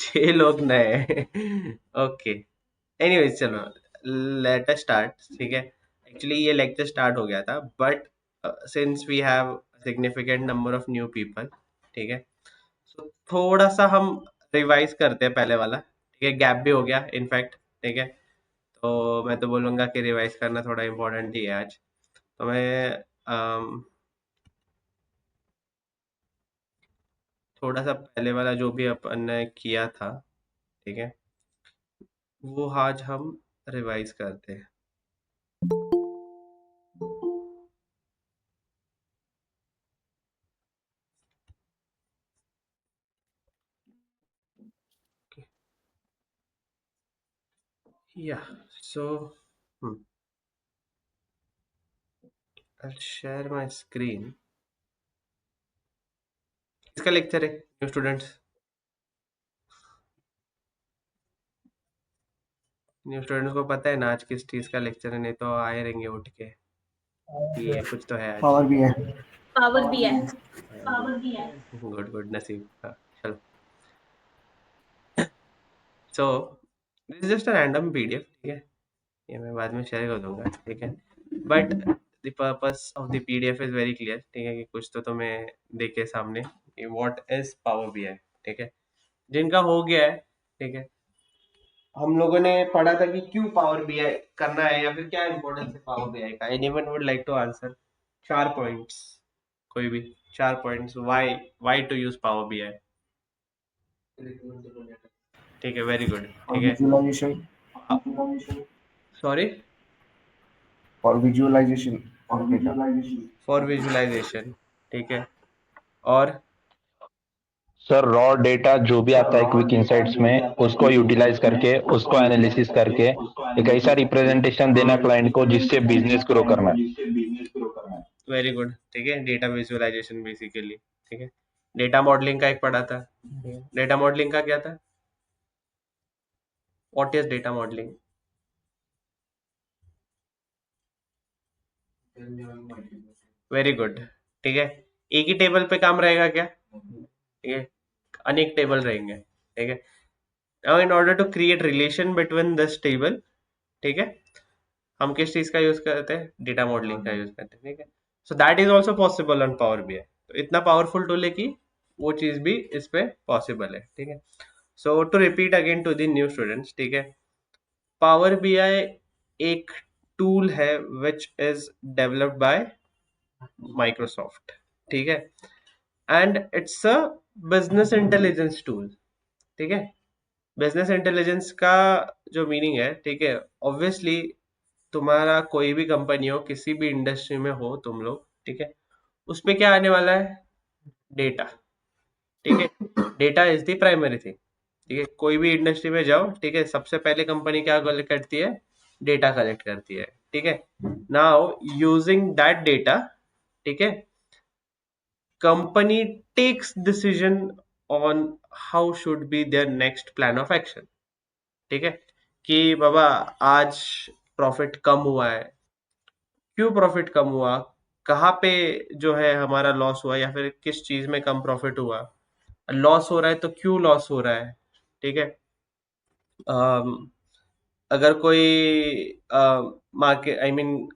6 लोग नए। Okay, anyways चलो लेट अस स्टार्ट, ठीक है। एक्चुअली ये लेक्चर स्टार्ट हो गया था, but since we have significant number of new people, ठीक है, so थोड़ा सा हम रिवाइज करते हैं पहले वाला, ठीक है। गैप भी हो गया इनफैक्ट, ठीक है। तो मैं तो बोलूंगा कि रिवाइज करना थोड़ा इम्पोर्टेंट ही है आज। तो मैं थोड़ा सा पहले वाला जो भी अपन ने किया था, ठीक है, वो आज हम रिवाइज करते हैं। या सो I'll share my screen. इसका लेक्चर है न्यू स्टूडेंट्स? न्यू स्टूडेंट्स को पता है ना आज किस चीज का लेक्चर है? नहीं तो आए रहेंगे उठ के ये कुछ तो है आज। पावर भी है। पावर भी है। गुड गुड नसीब, हाँ चलो। सो this is just a random PDF, ठीक है, ये मैं बाद में शेयर कर दूंगा, ठीक है। But the purpose of the PDF is very clear, ठीक है, कि कुछ तो तुम्हें देखे सामने व्हाट इज पावर बीआई, ठीक है। जिनका हो गया है, ठीक है, हम लोगों ने पढ़ा था कि क्यों पावर बीआई करना है या फिर क्या इंपॉर्टेंस है पावर बीआई का। Anyone would like to answer? 4 points, कोई भी 4 points, why to use power BI. ठीक है, वेरी गुड, और ठीक है। विजुअलाइजेशन सॉरी, और visualization of data. For visualization, ठीक है। और सर रॉ डेटा जो भी आता है क्विक इंसाइट्स में उसको यूटिलाइज करके उसको एनालिसिस करके एक ऐसा रिप्रेजेंटेशन देना क्लाइंट को जिससे बिजनेस ग्रो करना है। वेरी गुड, ठीक है, डेटा विजुअलाइजेशन बेसिकली, ठीक है। डेटा मॉडलिंग का एक पढ़ा था, डेटा मॉडलिंग का क्या था? What is data modelling? Very good, ठीक है। एक ही टेबल पे काम रहेगा क्या? ठीक है, अनेक टेबल रहेंगे, ठीक है। Now in order to create relation between this table, ठीक है, हम किस चीज का यूज करते हैं? डेटा मॉडलिंग का यूज करते हैं, ठीक है। So that is also possible on power BI. तो इतना पावरफुल टूल है कि वो चीज भी इस पे पॉसिबल है, ठीक है। So to repeat again to the new students, ठीक है, पावर बीआई एक टूल है which is developed by Microsoft, ठीक है, and it's a business intelligence tool, ठीक है। बिजनेस इंटेलिजेंस का जो मीनिंग है, ठीक है, ऑब्वियसली तुम्हारा कोई भी कंपनी हो, किसी भी इंडस्ट्री में हो तुम लोग, ठीक है, उसमें क्या आने वाला है? डेटा, ठीक है। Data is the primary thing, ठीक है। कोई भी इंडस्ट्री में जाओ, ठीक है, सबसे पहले कंपनी क्या कलेक्ट करती है? डेटा कलेक्ट करती है, ठीक है। नाउ यूजिंग दैट डेटा, ठीक है, company takes decision on how should be their next plan of action, ठीक है। कि बाबा आज प्रॉफिट कम हुआ है, क्यों प्रॉफिट कम हुआ, कहाँ पे जो है हमारा लॉस हुआ, या फिर किस चीज में कम प्रॉफिट हुआ, लॉस हो रहा है तो क्यों लॉस हो रहा है, ठीक है। अम, अगर कोई market, I mean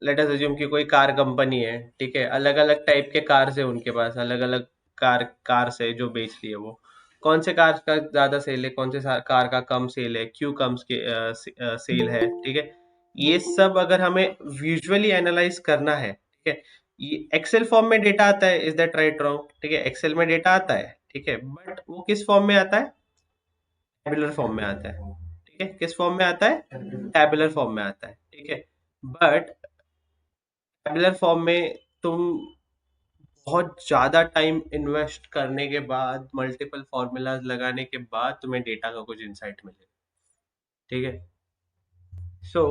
let us assume कि कोई कार कंपनी है, ठीक है, अलग अलग टाइप के कार्स है उनके पास, अलग अलग कार्स है जो बेच रही है। वो कौन से कार का ज्यादा सेल है, कौन से कार का कम सेल है, क्यों कम सेल है, ठीक है। ये सब अगर हमें विजुअली एनालाइज करना है, ठीक है, ये एक्सेल फॉर्म में डेटा आता है, इज दैट राइट रॉन्ग? ठीक है, एक्सेल में डेटा आता है, ठीक है, बट वो किस फॉर्म में आता है? टैबुलर फॉर्म में आता है, ठीक है। किस फॉर्म में आता है? टैबुलर फॉर्म में आता है, ठीक है। बट टैबुलर फॉर्म में तुम बहुत ज्यादा टाइम इन्वेस्ट करने के बाद, मल्टीपल फॉर्मूलाज लगाने के बाद तुम्हें डेटा का कुछ इंसाइट मिलेगा, ठीक है। So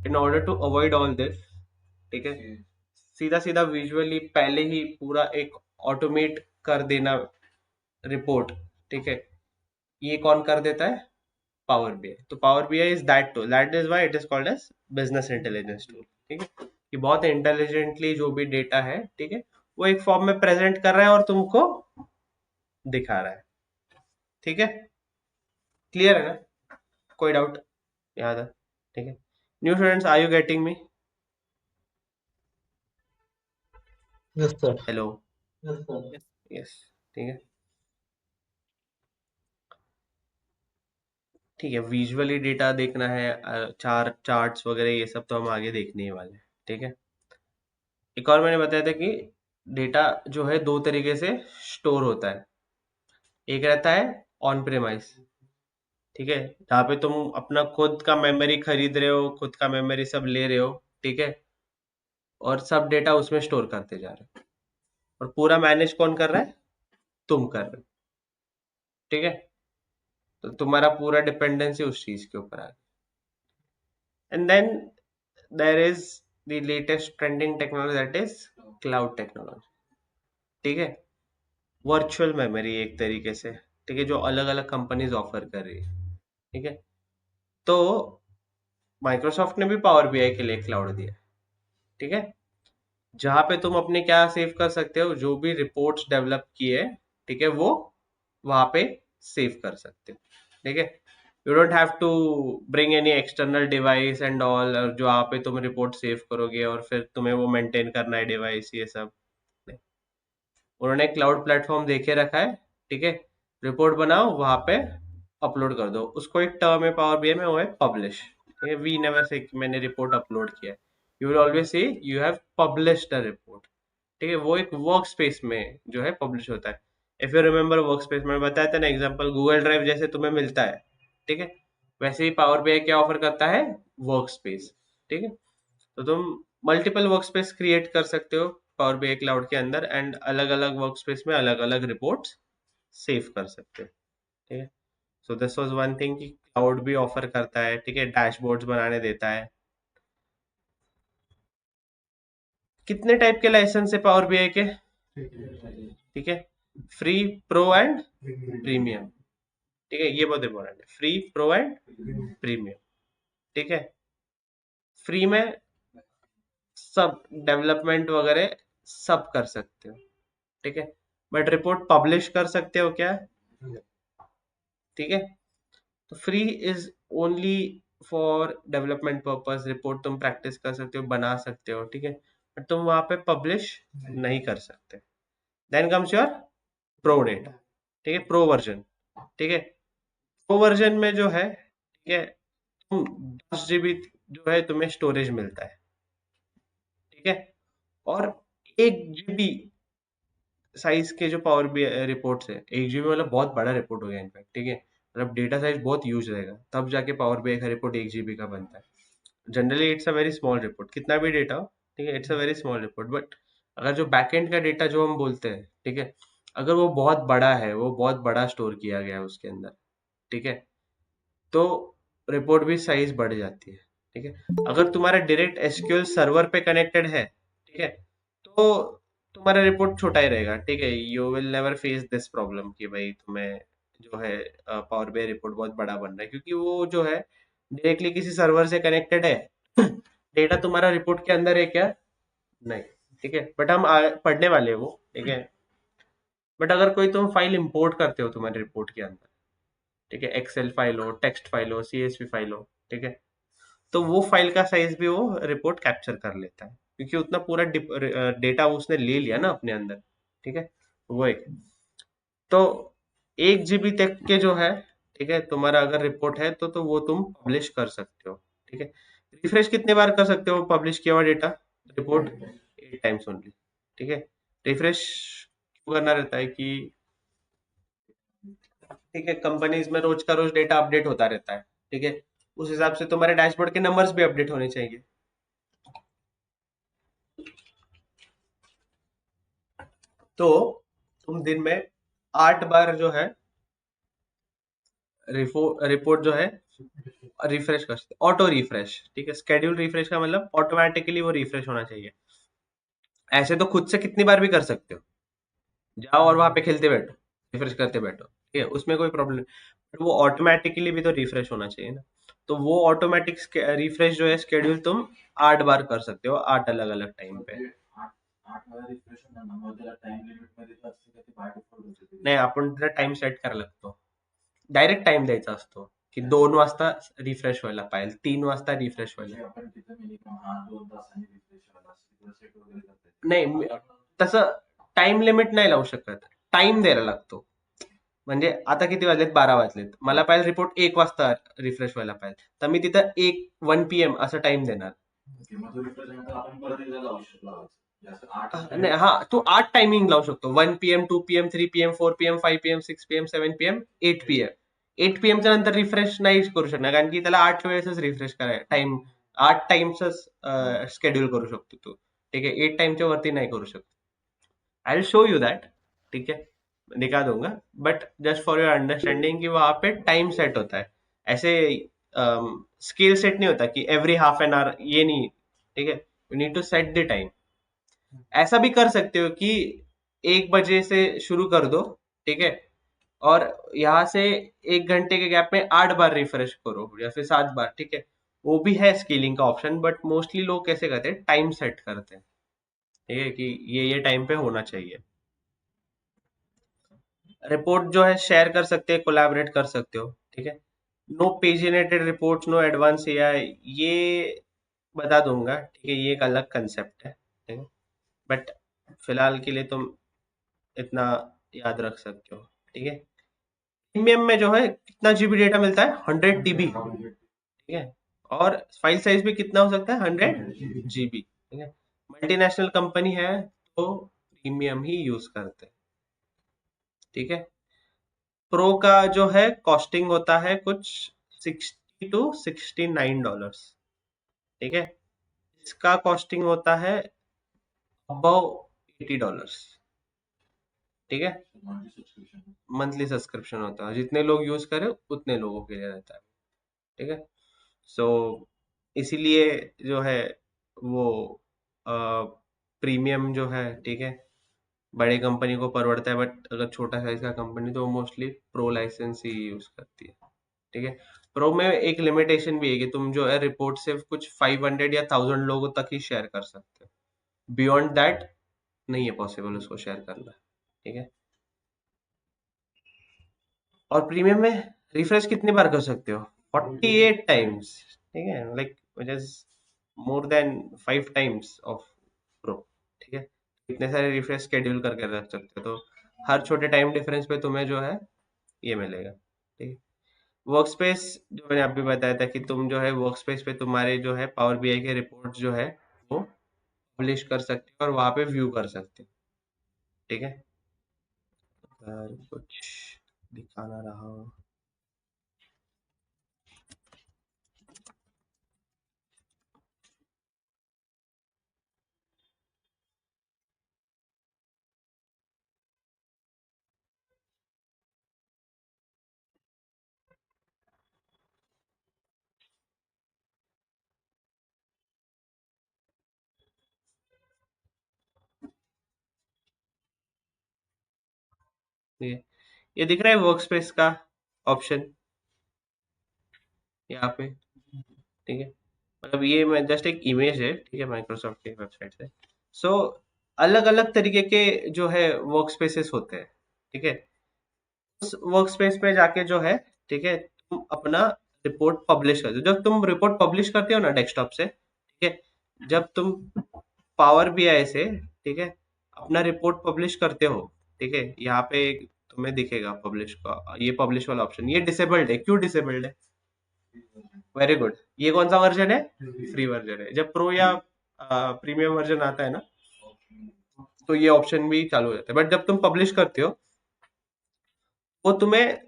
in order to avoid all this, ठीक है, सीधा सीधा विजुअली पहले ही पूरा एक ऑटोमेट कर देना रिपोर्ट, ठीक है, ये कौन कर देता है? Power BI. तो power BI is that tool, that is why it is called as business intelligence tool, ठीक है। कि बहुत इंटेलिजेंटली जो भी डेटा है, ठीक है, वो एक फॉर्म में प्रेजेंट कर रहा है और तुमको दिखा रहा है, ठीक है। क्लियर है ना? कोई डाउट यहाँ तक? ठीक है, new students, are you getting me? Yes, sir. Hello? Yes, ठीक है। ठीक है, विजुअली डेटा देखना है, चार्ट्स वगैरह ये सब तो हम आगे देखने ही वाले हैं। ठीक है, एक और मैंने बताया था कि डेटा जो है दो तरीके से स्टोर होता है। एक रहता है ऑन प्रेमाइस, ठीक है, जहाँ पे तुम अपना खुद का मेमोरी खरीद रहे हो, खुद का मेमोरी सब ले रहे हो, ठीक है, और सब डेटा उसमें स्टोर करते जा रहे हो, और पूरा मैनेज कौन कर रहा है? तुम कर रहे हो। ठीक है, तो तुम्हारा पूरा डिपेंडेंसी उस चीज के ऊपर आ गया। And then there is the latest trending technology, that is cloud technology. ठीक है, वर्चुअल मेमोरी एक तरीके से, ठीक है, जो अलग अलग कंपनीज ऑफर कर रही है। ठीक है, तो माइक्रोसॉफ्ट ने भी पावर बीआई के लिए क्लाउड दिया। ठीक है, जहां पे तुम अपने क्या सेव कर सकते हो, जो भी रिपोर्ट्स डेवलप किए, ठीक है, वो वहां पे सेव कर सकते हो। ठीक है, you don't have to bring any external device and all, और जो वहां पे तुम रिपोर्ट सेव करोगे और फिर तुम्हें वो मेंटेन करना है डिवाइस, ये सब नहीं। उन्होंने क्लाउड प्लेटफॉर्म देखे रखा है। ठीक है, रिपोर्ट बनाओ, वहां पे अपलोड कर दो। उसको एक टर्म है पावर बीआई में, वो है पब्लिश। ठीक है, वी नेवर से कि मैंने रिपोर्ट अपलोड किया है, you will always say you have published a report. ठीक है, वो एक वर्क स्पेस में जो है पब्लिश होता है। If you remember work space में बताया था ना एग्जांपल, गूगल ड्राइव जैसे तुम्हें मिलता है, ठीक है, वैसे ही पावर बीआई क्या ऑफर करता है? Work space. ठीक है, तो तुम मल्टीपल वर्क स्पेस क्रिएट कर सकते हो पावर बीआई क्लाउड के अंदर, एंड अलग अलग वर्क स्पेस में अलग अलग रिपोर्ट्स सेव कर सकते हो। ठीक है, so this was one thing कि क्लाउड भी ऑफर करता है। ठीक है, डैशबोर्ड्स बनाने देता है। कितने टाइप के लाइसेंस है पावर बीआई के? ठीक है, फ्री, प्रो एंड प्रीमियम। ठीक है, ये बहुत इंपॉर्टेंट है, फ्री, प्रो एंड प्रीमियम। ठीक है, फ्री में सब डेवलपमेंट वगैरह सब कर सकते हो। ठीक है, बट रिपोर्ट पब्लिश कर सकते हो क्या? ठीक है, तो free is only for development purpose, report तुम प्रैक्टिस कर सकते हो, बना सकते हो। ठीक है, बट तुम वहां पे पब्लिश नहीं कर सकते। Then comes your pro data. ठीक है, प्रो वर्जन। ठीक है, प्रो वर्जन में जो है, ठीक है, तुम 10 GB जो है तुम्हें स्टोरेज मिलता है। ठीक है, और 1 GB साइज के जो पावर बी रिपोर्ट्स है, 1 GB मतलब बहुत बड़ा रिपोर्ट हो गया इनफैक्ट। ठीक है, मतलब डेटा साइज बहुत यूज रहेगा, तब जाके पावर बीआई का रिपोर्ट 1 GB का बनता है। Generally it's a very small report, कितना भी डेटा हो, ठीक है, it's a very small report. But अगर जो बैकएंड का डेटा जो हम बोलते हैं, ठीक है, अगर वो बहुत बड़ा है, वो बहुत बड़ा स्टोर किया गया है उसके अंदर, ठीक है, तो रिपोर्ट भी साइज बढ़ जाती है। ठीक है, अगर तुम्हारा डायरेक्ट एसक्यूएल सर्वर पे कनेक्टेड है, ठीक है, तो तुम्हारा रिपोर्ट छोटा ही रहेगा। ठीक है, you will never face this problem कि भाई तुम्हें जो है पावर बीआई रिपोर्ट बहुत बड़ा बन रहा है, क्योंकि वो जो है डायरेक्टली किसी सर्वर से कनेक्टेड है। डेटा तुम्हारा रिपोर्ट के अंदर है क्या? नहीं। ठीक है, बट हम पढ़ने वाले हैं वो। ठीक है, बट अगर कोई तुम फाइल इंपोर्ट करते हो तुम्हारे रिपोर्ट के अंदर, ठीक है, एक्सेल फाइल हो, टेक्स्ट फाइल हो, सीएसवी फाइल हो, ठीक है, तो वो फाइल का साइज भी वो रिपोर्ट कैप्चर कर लेता है, क्योंकि उतना पूरा डेटा उसने ले लिया ना अपने अंदर। ठीक है, वो एक, तो 1 GB तक के जो है, ठीक है, तुम्हारा अगर रिपोर्ट है तो वो तुम पब्लिश कर सकते हो। ठीक है, रिफ्रेश कितने बार कर सकते हो पब्लिश किया हुआ डेटा रिपोर्ट? 8 times only. ठीक है, रिफ्रेश क्यों करना रहता है कि, ठीक है, कंपनीज में रोज का रोज डेटा अपडेट होता रहता है। ठीक है, उस हिसाब से तुम्हारे डैशबोर्ड के नंबर्स भी अपडेट होने चाहिए। तो तुम दिन में 8 बार जो है रिपोर्ट जो है रिफ्रेश कर सकते, ऑटो रिफ्रेश। ठीक है, स्केड्यूल रिफ्रेश का मतलब ऑटोमेटिकली वो रिफ्रेश होना चाहिए। ऐसे तो खुद से कितनी बार भी कर सकते हो, जाओ और वहां पे खेलते बैठो, रिफ्रेश करते बैठो, ठीक है, उसमें कोई प्रॉब्लम, बट वो ऑटोमेटिकली भी तो रिफ्रेश होना चाहिए ना। तो वो ऑटोमेटिक रिफ्रेश जो है स्केड्यूल तुम 8 बार कर सकते हो, 8 अलग अलग टाइम पे। नाही, आपण टाइम सेट करायला लागतो, डायरेक्ट टाइम द्यायचा असतो की 2 वाजता रिफ्रेश व्हायला पाहिजे, 3 वाजता रिफ्रेश व्हायला. नाही तसं टाइम लिमिट नाही लावू शकत, टाइम द्यायला लागतो. म्हणजे आता किती वाजलेत, 12 वाजलेत, मला पाहिजे रिपोर्ट 1 वाजता रिफ्रेश व्हायला पाहिजे, तर मी तिथं 1 PM असं टाइम देणार. नाही हा, तू 8 टायमिंग लावू शकतो, 1 PM, 2 PM, 3 PM, 4 PM, 5 PM, 6 PM, 7 PM, 8 PM. 8 PM च्या नंतर रिफ्रेश नाही करू शकणार, कारण की त्याला 8 वेळेसच रिफ्रेश करायला टाइम, 8 टाइम्सच शेड्यूल करू शकतो तू. ठीक है, 8 टाइमच्या वरती नहीं करू शकतो. I will show you that. ठीक है, दिखा दूंगा, but just for your understanding कि वहां पे टाइम सेट होता है, ऐसे स्केल सेट नहीं होता कि एवरी हाफ एन आवर, ये नहीं. ठीक है, you need to set the time. ऐसा भी कर सकते हो कि 1 बजे से शुरू कर दो. ठीक है, और यहाँ से 1 घंटे के गैप में 8 बार रिफ्रेश करो या फिर 7 बार. ठीक है, वो भी है स्केलिंग का ऑप्शन, बट मोस्टली लोग कैसे करते हैं, टाइम सेट करते हैं. ठीक है, कि ये टाइम पे होना चाहिए. रिपोर्ट जो है शेयर कर सकते हैं, कोलैबोरेट कर सकते हो. ठीक है, no paginated reports, no advance AI, ये बता दूंगा. ठीक है, ये एक अलग कंसेप्ट है. ठीक है, बट फिलहाल के लिए तुम इतना याद रख सकते हो. ठीक है, प्रीमियम में जो है कितना जीबी डेटा मिलता है, 100 TB. ठीक है, और फाइल साइज भी कितना हो सकता है, 100 GB. ठीक है, मल्टीनेशनल कंपनी है तो प्रीमियम ही यूज करते हैं. ठीक है, प्रो का जो है कॉस्टिंग होता है कुछ $60 to $69. ठीक है, इसका कॉस्टिंग होता है अबव $80. ठीक है, मंथली सब्सक्रिप्शन होता है, जितने लोग यूज करें उतने लोगों के लिए रहता है. ठीक है, सो इसीलिए जो है वो प्रीमियम जो है, ठीक है, बड़े कंपनी को परवड़ता है, बट अगर छोटा साइज का कंपनी तो मोस्टली प्रो लाइसेंस ही यूज करती है. ठीक है, प्रो में एक लिमिटेशन भी है कि तुम जो है रिपोर्ट सिर्फ कुछ 500 या 1000 लोगों तक ही शेयर कर सकते हो, बियॉन्ड दैट नहीं है पॉसिबल उसको शेयर करना. ठीक है, और प्रीमियम में रिफ्रेश कितनी बार कर सकते हो, 48 टाइम्स. ठीक है, like which is more than 5 times of pro. ठीक है, इतने सारे रिफ्रेश शेड्यूल करके रख सकते हो, तो हर छोटे टाइम डिफरेंस पे तुम्हें जो है ये मिलेगा. ठीक है, वर्क स्पेस जो मैंने अभी बताया था कि तुम जो है वर्क स्पेस पे तुम्हारे जो है पावर बीआई के रिपोर्ट जो है वो पब्लिश कर सकते हो और वहां पे व्यू कर सकते हो. ठीक है, अगर कुछ दिखाना रहा, ये दिख रहा है वर्क स्पेस का ऑप्शन यहाँ पे. ठीक है, मतलब ये मैं जस्ट एक इमेज है. ठीक है, माइक्रोसॉफ्ट की वेबसाइट से. सो अलग अलग तरीके के जो है वर्क स्पेसेस होते हैं. ठीक है, उस वर्क स्पेस पे जाके जो है, ठीक है, तुम अपना रिपोर्ट पब्लिश करते हो. जब तुम रिपोर्ट पब्लिश करते हो ना डेस्कटॉप से, ठीक है, जब तुम पावर बीआई से, ठीक है, अपना रिपोर्ट पब्लिश करते हो, ठीक है, यहाँ पे तुम्हें दिखेगा पब्लिश का, ये पब्लिश वाला ऑप्शन, ये डिसेबल्ड है. क्यों डिसेबल्ड है? Very good. ये कौन सा वर्जन है? फ्री वर्जन है. जब प्रो या प्रीमियम वर्जन आता है ना, तो ये ऑप्शन भी चालू हो जाता है, बट जब तुम पब्लिश करते हो वो तुम्हें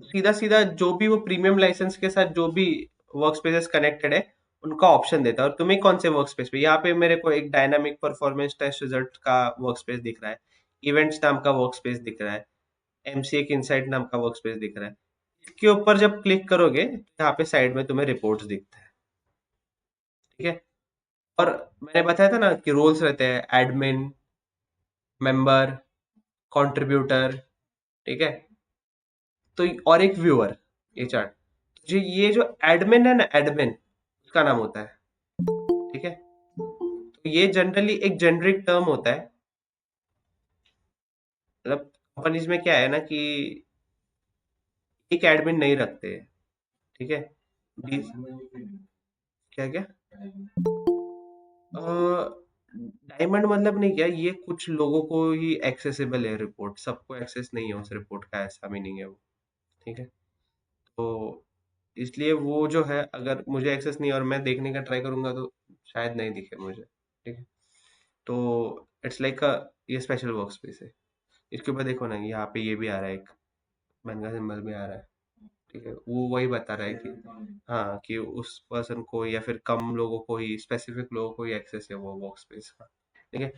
सीधा सीधा जो भी वो प्रीमियम लाइसेंस के साथ जो भी वर्क स्पेसेस कनेक्टेड है उनका ऑप्शन देता है. और तुम्हें कौन से वर्क स्पेस पे, यहाँ पे मेरे को एक डायनामिक परफॉर्मेंस टेस्ट रिजल्ट का वर्क स्पेस दिख रहा है, इवेंट्स नाम का वर्क स्पेस दिख रहा है, एमसीए की इनसाइट नाम का वर्क स्पेस दिख रहा है. इसके ऊपर जब क्लिक करोगे तो यहाँ पे साइड में तुम्हें रिपोर्ट्स दिखता है. ठीक है, और मैंने बताया था ना कि रोल्स रहते हैं, एडमिन, मेंबर, कंट्रीब्यूटर. ठीक है, तो और एक व्यूअर, ये चार्ट. जो ये जो एडमिन है ना, एडमिन उसका नाम होता है. ठीक है, तो ये जनरली एक जेनरिक टर्म होता है. मतलब कंपनीज में क्या है ना कि एक एडमिन नहीं रखते हैं, ठीक है। क्या क्या डायमंड मतलब नहीं, क्या ये कुछ लोगों को ही एक्सेसिबल है रिपोर्ट, सबको एक्सेस नहीं है उस रिपोर्ट का, ऐसा मीनिंग है वो, ठीक है। तो इसलिए वो जो है, अगर मुझे एक्सेस नहीं है और मैं देखने का ट्राई करूंगा तो शायद नहीं दिखे मुझे, ठीक है। तो इट्स लाइक ये स्पेशल वर्क स्पेस है। इसके ऊपर देखो ना, यहाँ पे ये भी आ रहा है, एक मैन का सिंबल भी आ रहा है, ठीक है। वो वही बता रहा है कि हाँ, कि उस पर्सन को या फिर कम लोगों को ही, स्पेसिफिक लोगों को ही एक्सेस है वो वर्क स्पेस का, ठीक है।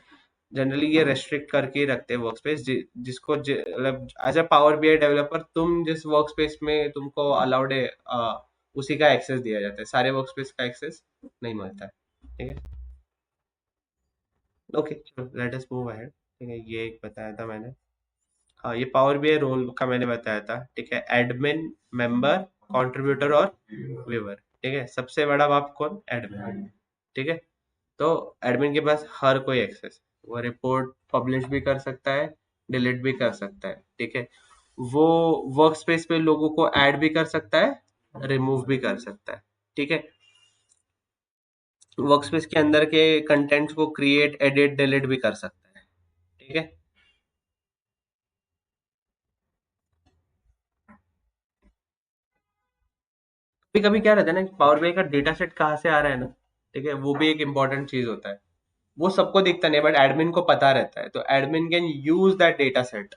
जनरली ये रेस्ट्रिक्ट करके ही रखते हैं वर्क स्पेस, जिसको मतलब as a power BI developer तुम जिस वर्क स्पेस में तुमको अलाउड है, उसी का एक्सेस दिया जाता है, सारे वर्क स्पेस का एक्सेस नहीं मिलता है, ठीक है। ओके, चलो लेट अस मूव अहेड, ठीक है। ये एक बताया था मैंने। हाँ, ये पावर बीआई रोल का मैंने बताया था, ठीक है। एडमिन, मेंबर, कंट्रीब्यूटर और व्यूअर, ठीक है। सबसे बड़ा बाप कौन? एडमिन, ठीक है। तो एडमिन के पास हर कोई एक्सेस, वो रिपोर्ट पब्लिश भी कर सकता है, डिलीट भी कर सकता है, ठीक है। वो वर्क स्पेस पे लोगों को ऐड भी कर सकता है, रिमूव भी कर सकता है, ठीक है। वर्क स्पेस के अंदर के कंटेंट्स को क्रिएट, एडिट, डिलीट भी कर सकता है, ठीक है। कभी कभी क्या रहता है ना, पावर बीआई का डेटा सेट कहाँ से आ रहा है ना, ठीक है, वो भी एक इंपॉर्टेंट चीज होता है। वो सबको दिखता नहीं, बट एडमिन को पता रहता है, तो admin can use that data set,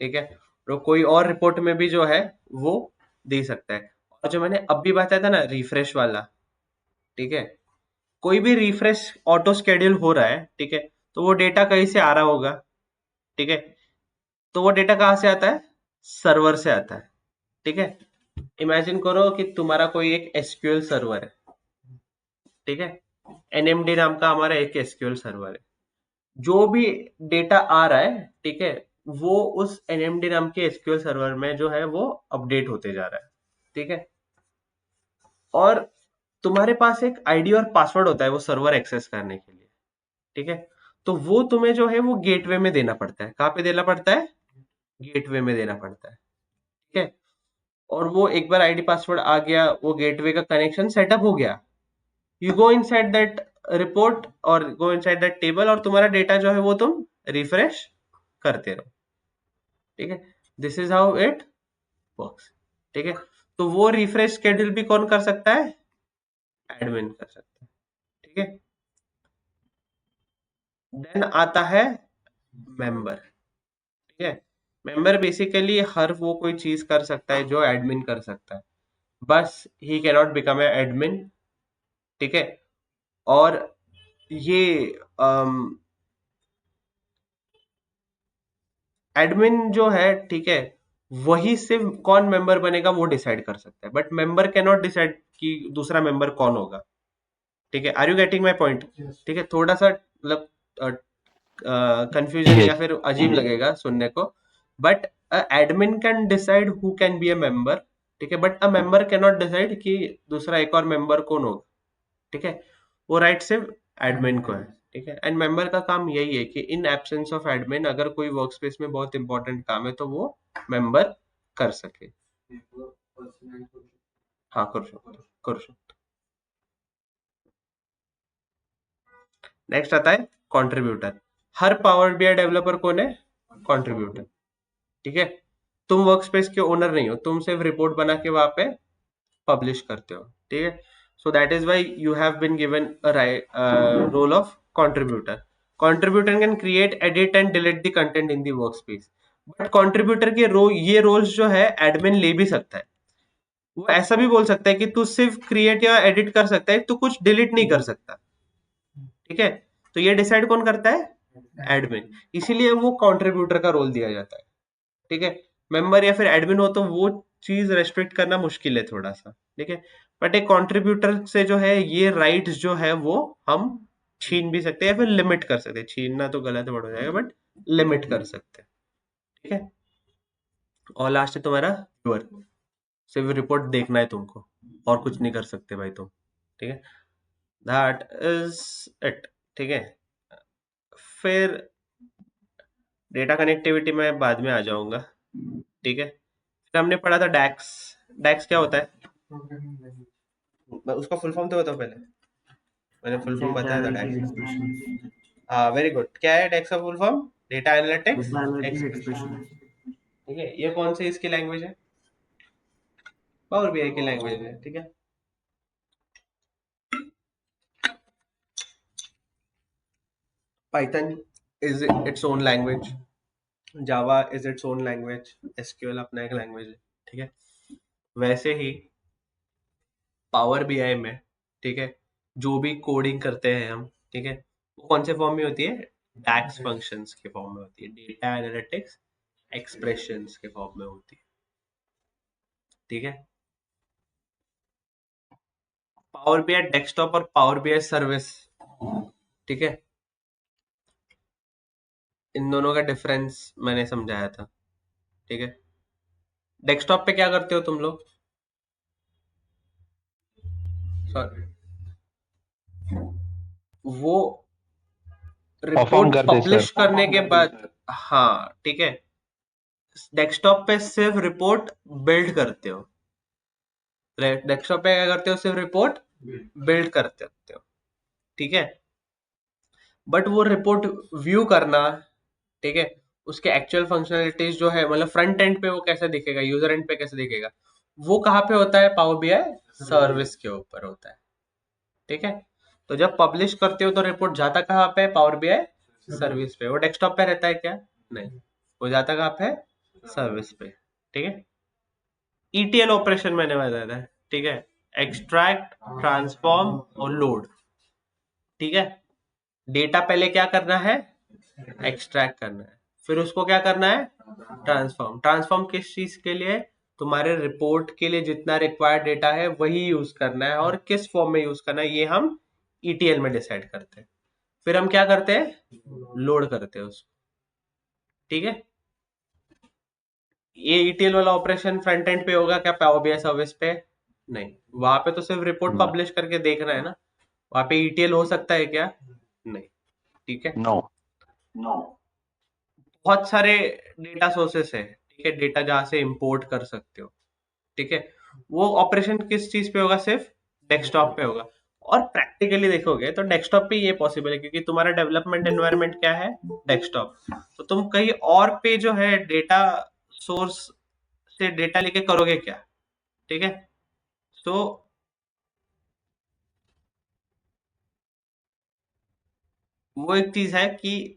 ठीक है। तो कोई और रिपोर्ट में भी जो है वो दे सकता है। और जो मैंने अभी बताया था ना, रिफ्रेश वाला, ठीक है, कोई भी रिफ्रेश ऑटो शेड्यूल हो रहा है, ठीक है, तो वो डेटा कहीं से आ रहा होगा, ठीक है। तो वो डेटा कहाँ से आता है? सर्वर से आता है, ठीक है। इमेजिन करो कि तुम्हारा कोई एक एसक्यूएल सर्वर है, ठीक है। एनएमडी नाम का हमारा एक एसक्यूएल सर्वर है। जो भी डेटा आ रहा है, ठीक है, वो उस एनएमडी नाम के एसक्यूएल सर्वर में जो है वो अपडेट होते जा रहा है, ठीक है। और तुम्हारे पास एक आईडी और पासवर्ड होता है वो सर्वर एक्सेस करने के लिए, ठीक है। तो वो तुम्हें जो है वो गेटवे में देना पड़ता है। कहाँ पे देना पड़ता है? गेटवे में देना पड़ता है, ठीक है। और वो एक बार आईडी पासवर्ड आ गया, वो गेटवे का कनेक्शन सेटअप हो गया, you go inside that report और गो इनसाइड दैट टेबल, और तुम्हारा डेटा जो है वो तुम रिफ्रेश करते रहो, ठीक है। This is how it works, ठीक है। तो वो रिफ्रेश शेड्यूल भी कौन कर सकता है? एडमिन कर सकता है, ठीक है। देन आता है मेंबर, ठीक है। मेंबर बेसिकली हर वो कोई चीज कर सकता है जो एडमिन कर सकता है, बस he can not become a admin, ठीक है। और ये एडमिन जो है, ठीक है, वही सिर्फ कौन मेंबर बनेगा वो डिसाइड कर सकता है, but member can not decide कि दूसरा मेंबर कौन होगा, ठीक है। Are you getting my point? ठीक है, थोड़ा सा मतलब कंफ्यूजन या Yes. फिर अजीब लगेगा सुनने को, but admin can decide who can be A member, ठीक है, but a member can not decide कि दूसरा एक और मेंबर कौन होगा, ठीक है। वो राइट सिर्फ एडमिन को है, ठीक है। एंड मेंबर का काम यही है कि इन एब्सेंस ऑफ एडमिन अगर कोई वर्क स्पेस में बहुत इंपॉर्टेंट काम है तो वो मेंबर कर सके। हाँ, करू शकतो, करू शकतो। नेक्स्ट आता है कंट्रीब्यूटर। हर पावर बीआई डेवलपर कौन है? कंट्रीब्यूटर, ठीक है। तुम वर्क स्पेस के ओनर नहीं हो, तुम सिर्फ रिपोर्ट बना के वहां पे पब्लिश करते हो, ठीक है। So that is why you have been given role of contributor. Contributor can create, edit and delete the content in the work space, but contributor के ये रोल्स जो है एडमिन ले भी सकता है। वो ऐसा भी बोल सकता है कि तू सिर्फ क्रिएट या एडिट कर सकता है, तू कुछ डिलीट नहीं कर सकता, ठीक है। तो ये डिसाइड कौन करता है? एडमिन। इसीलिए वो कंट्रीब्यूटर का रोल दिया जाता है, ठीक है। मेंबर या फिर एडमिन हो तो वो चीज रेस्ट्रिक्ट करना मुश्किल है थोड़ा सा, ठीक है। बट एक कंट्रीब्यूटर से जो है ये राइट्स जो है वो हम छीन भी सकते हैं या फिर लिमिट कर सकते हैं। छीनना तो गलत वर्ड हो जाएगा, बट लिमिट कर सकते हैं, ठीक है। और लास्ट है तुम्हारा व्यूअर। सिर्फ रिपोर्ट देखना है तुमको, और कुछ नहीं कर सकते भाई तुम, ठीक है। दैट इज इट, ठीक है। फिर डेटा कनेक्टिविटी में बाद में आ जाऊंगा, ठीक है। फिर हमने पढ़ा था डैक्स। डैक्स क्या होता है? उसका फुल फॉर्म तो बताओ पहले। मैंने फुल फॉर्म बताया था डैक्स। एक्सप्रेशन। हाँ वेरी गुड। क्या है डैक्स का full form? Data analytics data analytics expression. Expression. ठीक है, ये कौन सी इसकी लैंग्वेज है? पावर बीआई की लैंग्वेज है। ठीक है, Python is its own language, Java is its own language, SQL अपना एक लैंग्वेज है। ठीक है, वैसे ही पावर बीआई में, ठीक है, जो भी कोडिंग करते हैं हम, ठीक है, वो कौन से फॉर्म में होती है? डैक्स फंक्शंस के फॉर्म में होती है, डेटा एनालिटिक्स एक्सप्रेशंस के फॉर्म में होती है। ठीक है, पावर बीआई डेस्कटॉप और पावर बीआई सर्विस, ठीक है, इन दोनों का डिफरेंस मैंने समझाया था। ठीक है, डेस्कटॉप पे क्या करते हो तुम लोग? सॉरी, वो परफॉर्म रिपोर्ट करते सर। पब्लिश करने के बाद, हाँ ठीक है, डेस्कटॉप पे सिर्फ रिपोर्ट बिल्ड करते हो। डेस्कटॉप पे क्या करते हो? सिर्फ रिपोर्ट बिल्ड करते हो। ठीक है, बट वो रिपोर्ट व्यू करना, ठीक है, उसके एक्चुअल फंक्शनलिटीज जो है, मतलब फ्रंट एंड पे वो कैसे दिखेगा, यूजर एंड पे कैसे दिखेगा, वो कहाँ पे होता है? पावर बीआई सर्विस के ऊपर होता है। ठीक है, तो जब पब्लिश करते हो तो रिपोर्ट जाता कहाँ पे? पावर बीआई सर्विस पे। वो डेस्कटॉप पे रहता है क्या? नहीं, वो जाता कहाँ पे? सर्विस पे। ठीक है, ईटीएल ऑपरेशन मैंने बताया था। ठीक है, एक्सट्रैक्ट, ट्रांसफॉर्म और लोड। ठीक है, डेटा पहले क्या करना है? एक्सट्रैक्ट करना है, फिर उसको क्या करना है? ट्रांसफॉर्म। ट्रांसफॉर्म किस चीज के लिए? तुम्हारे रिपोर्ट के लिए जितना रिक्वायर्ड डेटा है वही यूज करना है, और किस फॉर्म में यूज करना है ये हम ईटीएल में डिसाइड करते हैं। फिर हम क्या करते हैं? लोड करते हैं उसको। ठीक है, ये ईटीएल वाला ऑपरेशन फ्रंट एंड पे होगा क्या? पावर बीआई सर्विस पे नहीं, वहां पे तो सिर्फ रिपोर्ट नो पब्लिश करके देखना है ना। वहां पे ईटीएल हो सकता है क्या? नहीं। ठीक है, नो बहुत सारे डेटा सोर्सेस है, ठीक है, डेटा जहां से इंपोर्ट कर सकते हो। ठीक है, वो ऑपरेशन किस चीज पे होगा? सिर्फ डेस्कटॉप पे होगा। और प्रैक्टिकली देखोगे तो डेस्कटॉप पे ये पॉसिबल है, क्योंकि तुम्हारा डेवलपमेंट एनवायरनमेंट क्या है? डेस्कटॉप। तो तुम कहीं और पे जो है डेटा सोर्स से डेटा लेके करोगे क्या? ठीक है, तो वो एक चीज है कि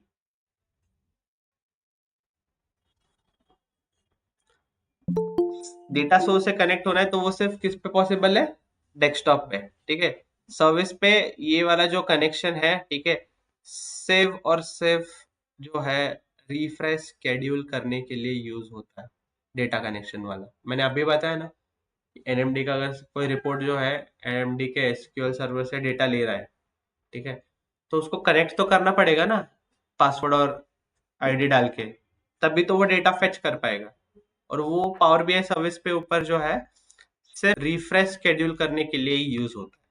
डेटा सोर्स से कनेक्ट होना है तो वो सिर्फ किस पे पॉसिबल है? डेस्कटॉप पे। ठीक है, सर्विस पे ये वाला जो कनेक्शन है, ठीक है, सिर्फ और सिर्फ जो है रिफ्रेश शेड्यूल करने के लिए यूज होता है, डेटा कनेक्शन वाला। मैंने अभी बताया ना, एनएमडी का अगर कोई रिपोर्ट जो है एनएमडी के एसक्यूएल सर्वर से डेटा ले रहा है, ठीक है, तो उसको कनेक्ट तो करना पड़ेगा ना, पासवर्ड और आईडी डाल के, तभी तो वो डेटा फेच कर पाएगा। और वो पावर बीआई सर्विस पे ऊपर जो है सिर्फ रिफ्रेश शेड्यूल करने के लिए ही यूज होता है।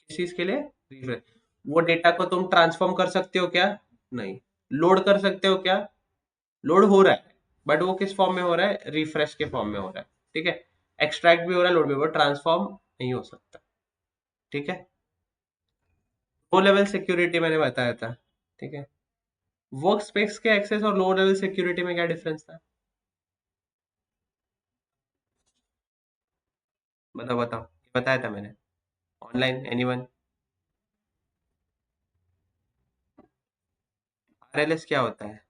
किस चीज के लिए? रिफ्रेश। वो डेटा को तुम ट्रांसफॉर्म कर सकते हो क्या? नहीं। लोड कर सकते हो क्या? लोड हो रहा है, बट वो किस फॉर्म में हो रहा है? रिफ्रेश के फॉर्म में हो रहा है। ठीक है, एक्सट्रैक्ट भी हो रहा है, लोड भी हो रहा है, ट्रांसफॉर्म नहीं हो सकता। ठीक है, लो लेवल सिक्योरिटी मैंने बताया था। ठीक है, वर्क स्पेस के एक्सेस और लो लेवल सिक्योरिटी में क्या डिफरेंस था? बताओ बताओ, बताया था मैंने। Online anyone? आरएलएस क्या होता है?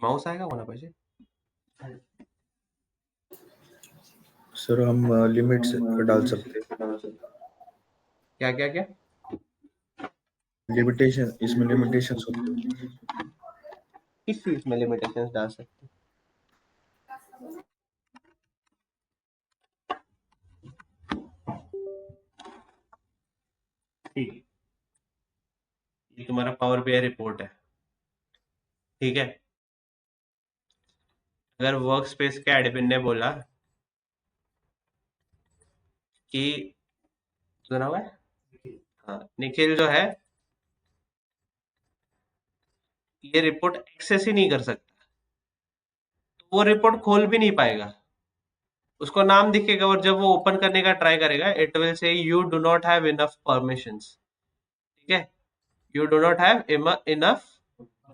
माउस आएगा होना पाहिजे। सर हम लिमिट्स डाल सकते हैं। क्या क्या क्या? लिमिटेशन, इसमें लिमिटेशंस होते हैं। किस चीज में लिमिटेशंस डाल सकते हैं? ठीक, ये तुम्हारा पावर बीआई रिपोर्ट है। ठीक है, अगर वर्क स्पेस के एडमिन ने बोला कि, सुना हुआ है? हाँ, निखिल जो है ये रिपोर्ट एक्सेस ही नहीं कर सकता, तो वो रिपोर्ट खोल भी नहीं पाएगा। उसको नाम दिखेगा और जब वो ओपन करने का ट्राई करेगा it will say you do not have enough permissions, ठीक है, you do not have enough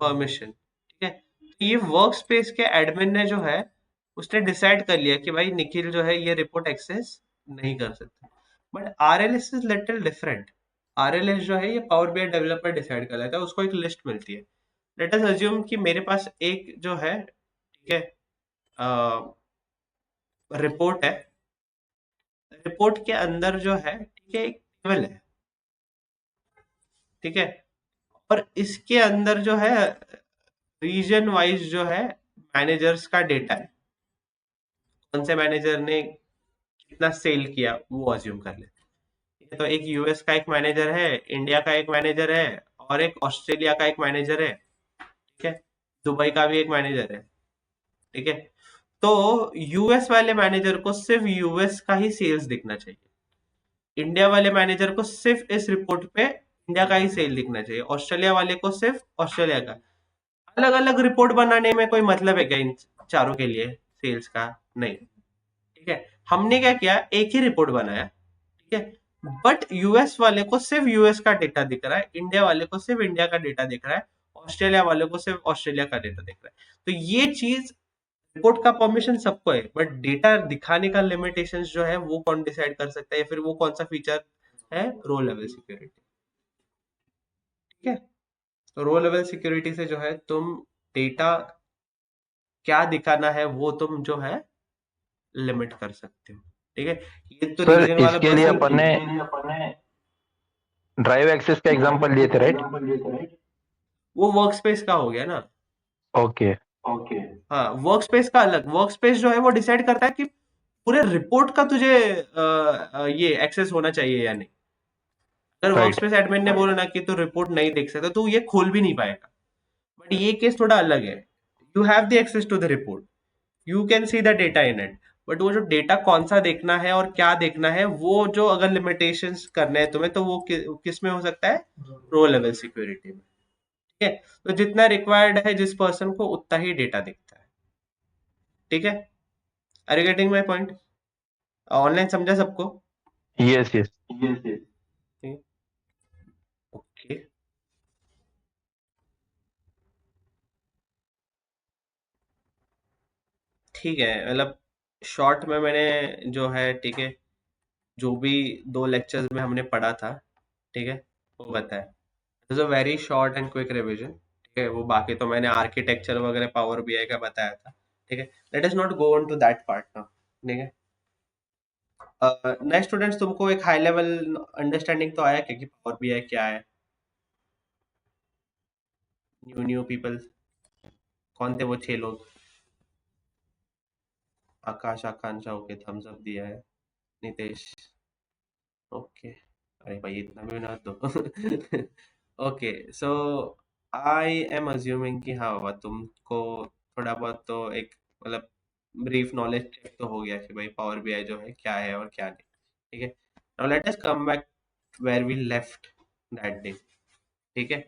permission, ठीक है। तो ये वर्क स्पेस के एडमिन ने जो है उसने डिसाइड कर लिया कि भाई निखिल जो है ये रिपोर्ट एक्सेस नहीं कर सकता। But RLS is little different. RLS जो है ये पावर बीआई डेवलपर डिसाइड कर लेता है, उसको एक लिस्ट मिलती है। लेट अस अज्यूम कि मेरे पास एक जो है, ठीक है, रिपोर्ट है। रिपोर्ट के अंदर जो है, ठीक है, एक टेबल है, ठीक है, और इसके अंदर जो है रीजन वाइज जो है मैनेजर्स का डेटा है। कौन से मैनेजर ने कितना सेल किया वो अज्यूम कर लेते हैं। तो एक यूएस का एक मैनेजर है, इंडिया का एक मैनेजर है, और एक ऑस्ट्रेलिया का एक मैनेजर है, ठीक है, दुबई का भी एक मैनेजर है, ठीक है। तो यूएस वाले मैनेजर को सिर्फ यूएस का ही सेल्स दिखना चाहिए, इंडिया वाले मैनेजर को सिर्फ इस रिपोर्ट पे इंडिया का ही सेल दिखना चाहिए, ऑस्ट्रेलिया वाले को सिर्फ ऑस्ट्रेलिया का। अलग अलग रिपोर्ट बनाने में कोई मतलब है क्या इन चारों के लिए सेल्स का? नहीं, ठीक है। हमने क्या किया, एक ही रिपोर्ट बनाया, ठीक है, बट यूएस वाले को सिर्फ यूएस का डेटा दिख रहा है, इंडिया वाले को सिर्फ इंडिया का डेटा दिख रहा है, ऑस्ट्रेलिया वाले को सिर्फ ऑस्ट्रेलिया का डेटा दिख रहा है। तो ये चीज, रिपोर्ट का परमिशन सबको है, बट डेटा दिखाने का लिमिटेशंस जो है वो कौन डिसाइड कर सकता है, या फिर वो कौन सा फीचर है? रो लेवल सिक्योरिटी, ठीक है। तो रो लेवल सिक्योरिटी से जो है तुम डेटा क्या दिखाना है वो तुम जो है लिमिट कर सकते हो, ठीक है। ये तो सर रीजन वाला इसके लिए पर्सन, अपन ने ड्राइव एक्सेस का एग्जांपल लिए थे, राइट? वो वर्क स्पेस का हो गया ना। ओके। हाँ, वर्क स्पेस का अलग। वर्क स्पेस जो है वो डिसाइड करता है कि पूरे रिपोर्ट का तुझे ये एक्सेस होना चाहिए या नहीं। अगर वर्क राइट। स्पेस एडमिन ने बोला ना कि तू रिपोर्ट नहीं देख सकता, तो ये खोल भी नहीं पाएगा। बट ये केस थोड़ा अलग है, you have the access to the report, you can see the data in it, but वो जो डेटा कौन सा देखना है और क्या देखना है, वो जो अगर लिमिटेशंस करने हैं तुम्हें, तो वो किस में हो सकता है? रो लेवल सिक्योरिटी में, ठीक है। तो जितना रिक्वायर्ड है जिस पर्सन को, उतना ही डेटा दिखता है, ठीक है। Are you getting my point? Online समझा सबको? Yes yes. ठीक, ओके, ठीक है। मतलब शॉर्ट में मैंने जो है, ठीक है, जो भी 2 लेक्चर्स में हमने पढ़ा था, ठीक है, वो बताया। It's a very short and quick revision, ठीक है। वो बाकी तो मैंने आर्किटेक्चर वगैरह पावर बीआई का बताया था, ठीक है। Let us not go on to that part now, ठीक है। नए स्टूडेंट्स, तुमको एक हाई लेवल अंडरस्टैंडिंग तो आया क्या कि पावर बीआई क्या है? न्यू पीपल कौन थे वो 6 लोग? आकाश, आकांक्षा, ओके, थम्स अप दिया है। नितेश, ओके, अरे भाई इतना भी ना दो। Okay, so I am assuming कि हाँ बाबा, तुमको थोड़ा बहुत तो एक, मतलब ब्रीफ नॉलेज चेक तो हो गया कि भाई पावर बीआई जो है क्या है और क्या नहीं, ठीक है। Now let us come back where we left that day, ठीक है।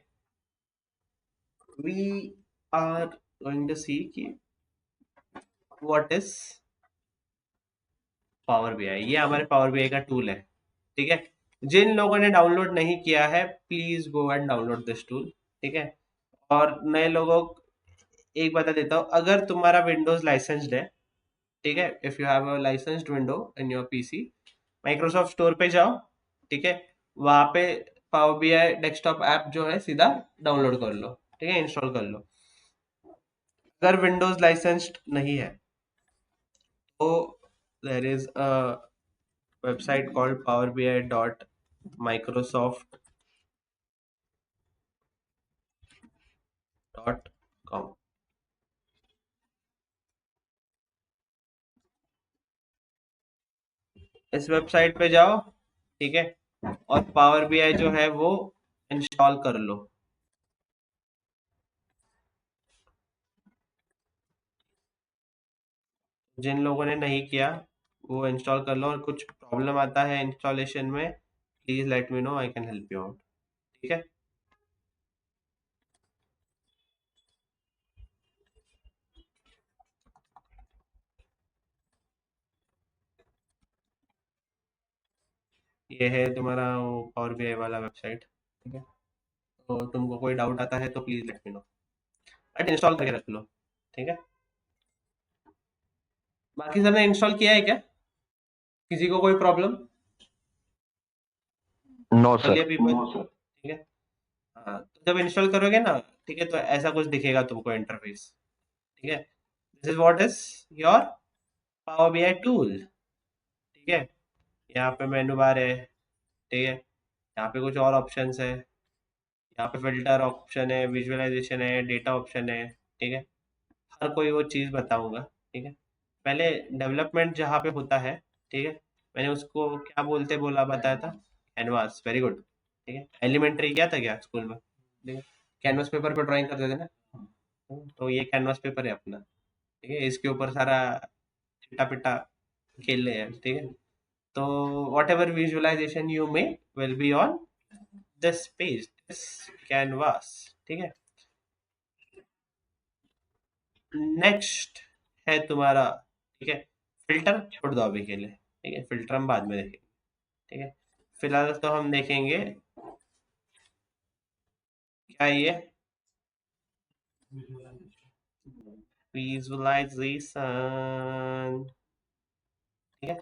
We are going to see कि व्हाट इज पावर बीआई। ये हमारे पावर बीआई का टूल है, ठीक है। जिन लोगों ने डाउनलोड नहीं किया है, please go and download this tool, ठीक है। और नए लोगों को एक बता देता हूँ, अगर तुम्हारा विंडोज लाइसेंस्ड है, ठीक है, if you have a licensed window in your PC, Microsoft store पे जाओ, ठीक है, वहां पे पावर बीआई डेस्कटॉप ऐप जो है सीधा डाउनलोड कर लो, ठीक है, इंस्टॉल कर लो। अगर विंडोज लाइसेंस्ड नहीं है तो there is a website called powerbi.microsoft.com। इस वेबसाइट पे जाओ, ठीक है, और पावर बीआई जो है वो इंस्टॉल कर लो। जिन लोगों ने नहीं किया वो इंस्टॉल कर लो, और कुछ प्रॉब्लम आता है इंस्टॉलेशन में, please let me know, I can help you out, ठीक है। ये है तुम्हारा वो पावर बीआई वाला वेबसाइट, ठीक है। तो तुमको कोई डाउट आता है तो please let me know, but install करके रख लो, ठीक है। बाकी सबने इंस्टॉल किया है क्या? किसी को कोई प्रॉब्लम? नो चलिए सर। पीपल, ठीक है। हाँ, तो जब इंस्टॉल करोगे ना, ठीक है, तो ऐसा कुछ दिखेगा तुमको इंटरफेस, ठीक है। This is what is your power BI tool, ठीक है। यहाँ पे मेनू बार है, ठीक है। यहाँ पे कुछ और ऑप्शंस है, यहाँ पे फिल्टर ऑप्शन है, विजुअलाइजेशन है, डेटा ऑप्शन है, ठीक है। हर कोई वो चीज़ बताऊंगा, ठीक है। पहले डेवलपमेंट जहाँ पे होता है, ठीक है, मैंने उसको क्या बोलते बोला बताया था, कैनवास, वेरी गुड, ठीक है। एलिमेंट्री किया था क्या स्कूल में, ठीक है। कैनवास पेपर पे ड्राइंग करते थे ना, तो ये कैनवास पेपर है अपना, ठीक है। इसके ऊपर सारा चिट्टा पिट्टा खेल रहे हैं, ठीक है। तो whatever visualization you may will be on this page, this canvas, ठीक है। नेक्स्ट है तुम्हारा, ठीक है, फिल्टर छोड़ दो अभी के लिए, ठीक है, फिल्टर हम बाद में देखेंगे, ठीक है। फिलहाल तो हम देखेंगे क्या ये विजुअलाइजेशन, ठीक है,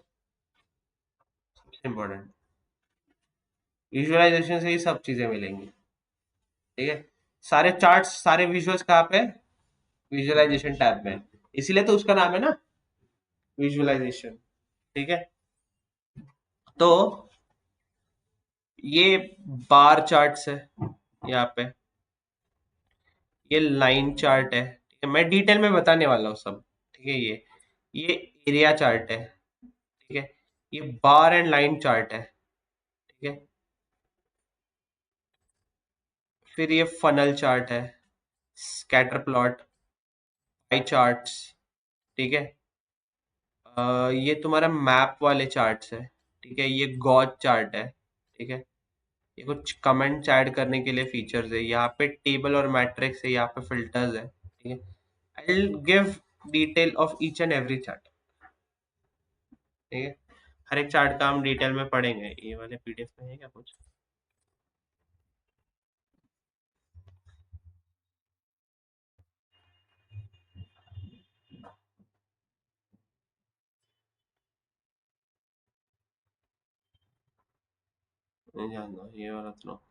सबसे इम्पोर्टेंट। विजुअलाइजेशन से ही सब चीजें मिलेंगी, ठीक है। सारे चार्ट्स, सारे विजुअल्स कहाँ पे? विजुअलाइजेशन टैब में, इसीलिए तो उसका नाम है ना विजुअलाइजेशन, ठीक है। तो ये बार चार्ट्स है यहाँ पे, ये लाइन चार्ट है, ठीक है। मैं डिटेल में बताने वाला हूँ सब, ठीक है। ये एरिया चार्ट है, ठीक है। ये बार एंड लाइन चार्ट है, ठीक है। फिर ये फनल चार्ट है, स्कैटर प्लॉट, पाई चार्ट्स, ठीक है। ये तुम्हारा मैप वाले चार्ट्स है, ठीक है। ये गॉज चार्ट है, ठीक है। ये कुछ कमेंट्स ऐड करने के लिए फीचर्स है, यहाँ पे टेबल और मैट्रिक्स है, यहाँ पे फिल्टर्स है, ठीक है। I will give detail of each and every chart, ठीक है। हर एक चार्ट का हम डिटेल में पढ़ेंगे। ये वाले पीडीएफ में है क्या कुछ? नहीं जानना ये वाला तो।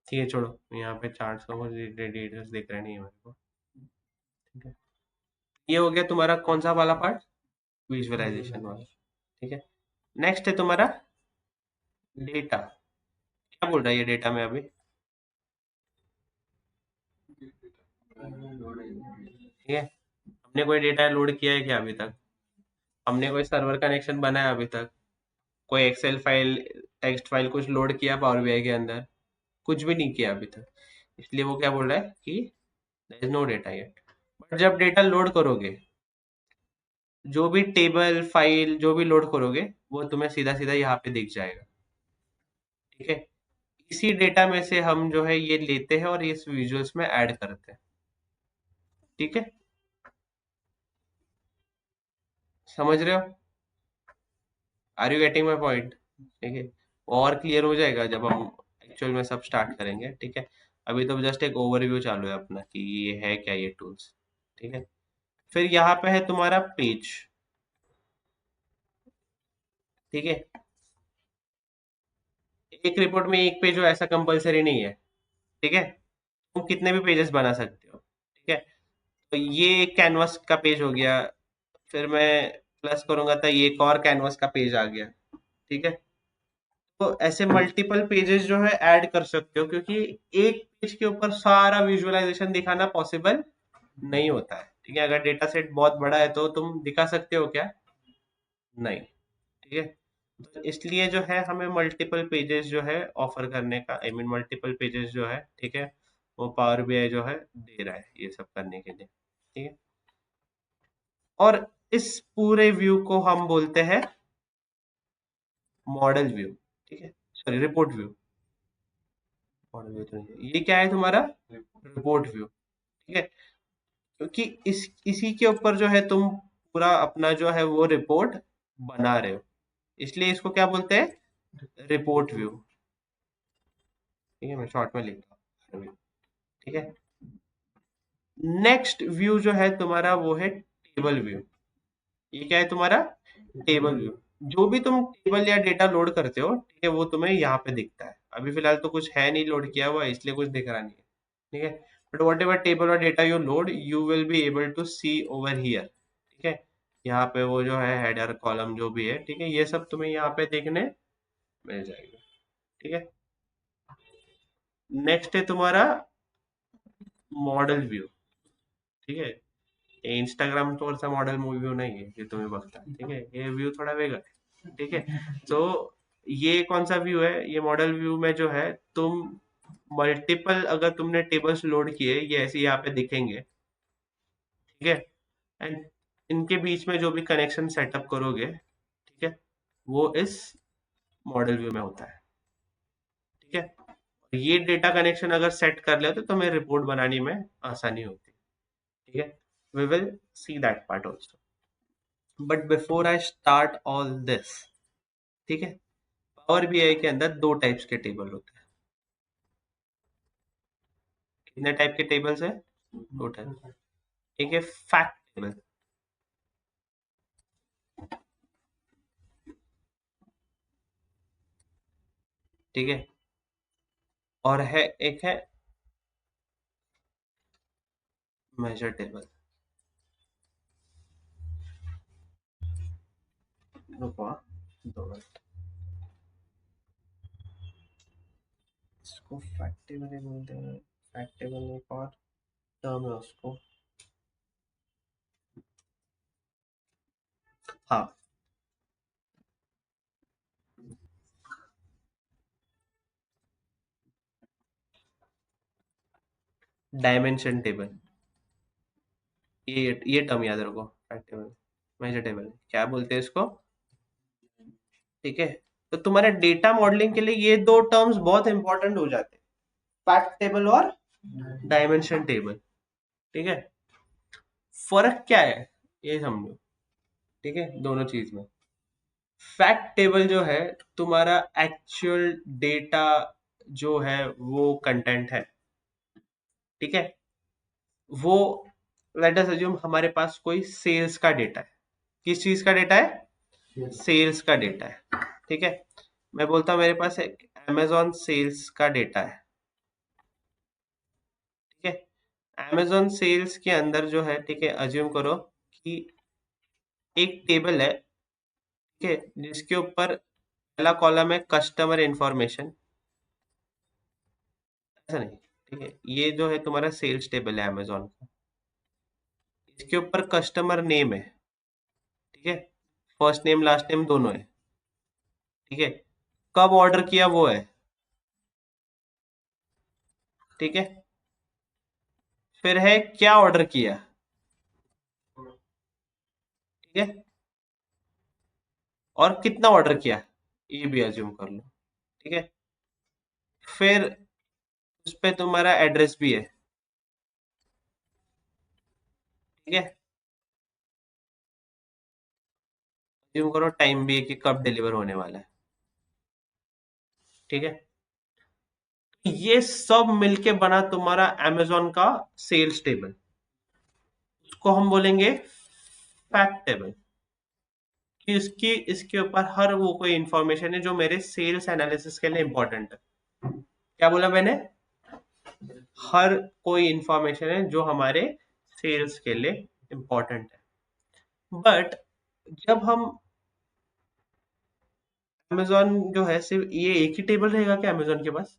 ठीक है छोड़ो, यहाँ पे चार्ट्स का कुछ डिटेल्स दिख रहे नहीं है मेरे को, ठीक है। ये हो गया तुम्हारा कौन सा वाला पार्ट? विजुअलाइजेशन वाला, ठीक है। नेक्स्ट है तुम्हारा डेटा। क्या बोल रहा है ये डेटा में अभी? ठीक है, हमने कोई डेटा लोड किया है क्या अभी तक? हमने कोई सर्वर कनेक्शन बनाया अभी तक? कोई एक्सेल फाइल, टेक्स्ट फाइल कुछ लोड किया पावर बीआई के अंदर? कुछ भी नहीं किया अभी तक, इसलिए वो क्या बोल रहा है कि there is no data yet. But जब डेटा लोड करोगे, जो भी टेबल फाइल जो भी लोड करोगे, वो तुम्हें सीधा सीधा यहाँ पे दिख जाएगा, ठीक है। इसी डेटा में से हम जो है ये लेते हैं और इस विजुअल्स में ऐड करते हैं, ठीक है। समझ रहे हो? Are you getting my point? ठीक है, और क्लियर हो जाएगा जब हम एक्चुअल में सब स्टार्ट करेंगे, ठीक है। अभी तो जस्ट एक ओवरव्यू चालू है अपना कि ये है क्या ये टूल्स, ठीक है। फिर यहाँ पे है तुम्हारा पेज, ठीक है। एक रिपोर्ट में एक पेज हो ऐसा कंपलसरी नहीं है, ठीक है। तुम कितने भी पेजेस बना सकते हो, ठीक है। तो ये कैनवास का पेज हो गया, फिर मैं प्लस करूंगा तो ये एक और कैनवास का पेज आ गया, ठीक है। तो ऐसे मल्टीपल पेजेस जो है ऐड कर सकते हो, क्योंकि एक पेज के ऊपर सारा विजुअलाइजेशन दिखाना पॉसिबल नहीं होता है, ठीक है। अगर डेटा सेट बहुत बड़ा है तो तुम दिखा सकते हो क्या? नहीं, ठीक है। तो इसलिए जो है हमें मल्टीपल पेजेस जो है ऑफर करने का, आई मीन मल्टीपल पेजेस जो है, ठीक है, वो पावर बीआई जो है दे रहा है ये सब करने के लिए, ठीक है। और इस पूरे व्यू को हम बोलते हैं मॉडल व्यू, ठीक है, sorry report view. Model view तो नहीं, ये क्या है तुम्हारा रिपोर्ट व्यू, ठीक है, क्योंकि इसी के ऊपर जो है तुम पूरा अपना जो है वो रिपोर्ट बना रहे हो, इसलिए इसको क्या बोलते हैं, रिपोर्ट व्यू, ठीक है। मैं शॉर्ट में लिखता हूँ, ठीक है। नेक्स्ट व्यू जो है तुम्हारा वो है टेबल व्यू। ये क्या है तुम्हारा टेबल व्यू। जो भी तुम टेबल या डेटा लोड करते हो, ठीक है, वो तुम्हें यहाँ पे दिखता है। अभी फिलहाल तो कुछ है नहीं लोड किया हुआ, इसलिए कुछ दिख रहा नहीं है, ठीक है। बट वॉट एवर टेबल और data you load, you will be able to see over here, ठीक है। यहाँ पे वो जो है हेडर कॉलम जो भी है, ठीक है, ये सब तुम्हें यहाँ पे देखने मिल जाएगा, ठीक है। नेक्स्ट है तुम्हारा मॉडल व्यू, ठीक है। ये इंस्टाग्राम वरचा मॉडल व्यू नाही आहे जे तुम्ही बघता, ठीक है। ये व्यू थोड़ा वेगळा है, ठीक है। तो ये कौन सा व्यू है, ये मॉडल व्यू में जो है तुम मल्टीपल, अगर तुमने टेबल्स लोड किए, ये ऐसे यहाँ पे दिखेंगे, ठीक है। एंड इनके बीच में जो भी कनेक्शन सेटअप करोगे, ठीक है, वो इस मॉडल व्यू में होता है, ठीक है। ये डेटा कनेक्शन अगर सेट कर ले तो तुम्हें रिपोर्ट बनाने में आसानी होती है, ठीक है। We will see that part also, but before I start all this, ठीक है, पावर बीआई के अंदर दो टाइप्स के टेबल होते हैं। कितने टाइप के टेबल्स है, दो टाइप। एक है फैक्ट टेबल, ठीक है, और है एक है मेजर टेबल। रुको हाँ, 2 मिनट, इसको फैक्ट टेबल ही बोलते हैं। फैक्ट टेबल एक और टर्म है उसको, हाँ, डायमेंशन टेबल। ये टर्म याद रखो, फैक्ट टेबल, मेजर टेबल, क्या बोलते हैं इसको, ठीक है। तो तुम्हारे डेटा मॉडलिंग के लिए ये दो टर्म्स बहुत इंपॉर्टेंट हो जाते हैं, फैक्ट टेबल और डायमेंशन टेबल, ठीक है। फर्क क्या है ये समझो, ठीक है, दोनों चीज में। फैक्ट टेबल जो है तुम्हारा एक्चुअल डेटा जो है वो कंटेंट है, ठीक है। वो लेट अस अज्यूम हमारे पास कोई सेल्स का डेटा है। किस चीज का डेटा है, सेल्स का डेटा है, ठीक है। मैं बोलता हूँ मेरे पास एक अमेजोन सेल्स का डेटा है, ठीक है। अमेजोन सेल्स के अंदर जो है, ठीक है, अज्यूम करो कि एक टेबल है, ठीक है, जिसके ऊपर पहला कॉलम है कस्टमर इंफॉर्मेशन, ऐसा नहीं, ठीक है। ये जो है तुम्हारा सेल्स टेबल है अमेजोन का, इसके ऊपर कस्टमर नेम है, ठीक है, फर्स्ट नेम लास्ट नेम दोनों है, ठीक है। कब ऑर्डर किया वो है, ठीक है। फिर है क्या ऑर्डर किया, ठीक है, और कितना ऑर्डर किया, ये भी अज्यूम कर लो, ठीक है। फिर उस पे तुम्हारा एड्रेस भी है, ठीक है। अज्यूम करो टाइम भी है कि कब डिलीवर होने वाला है, ठीक है। ये सब मिलके बना तुम्हारा अमेजोन का सेल्स टेबल, उसको हम बोलेंगे फैक्ट टेबल। कि इसके ऊपर हर वो कोई इंफॉर्मेशन है जो मेरे सेल्स एनालिसिस के लिए इंपॉर्टेंट है। क्या बोला मैंने, हर कोई इंफॉर्मेशन है जो हमारे सेल्स के लिए इंपॉर्टेंट है। बट जब हम अमेजोन जो है, सिर्फ ये एक ही टेबल रहेगा क्या अमेजोन के पास,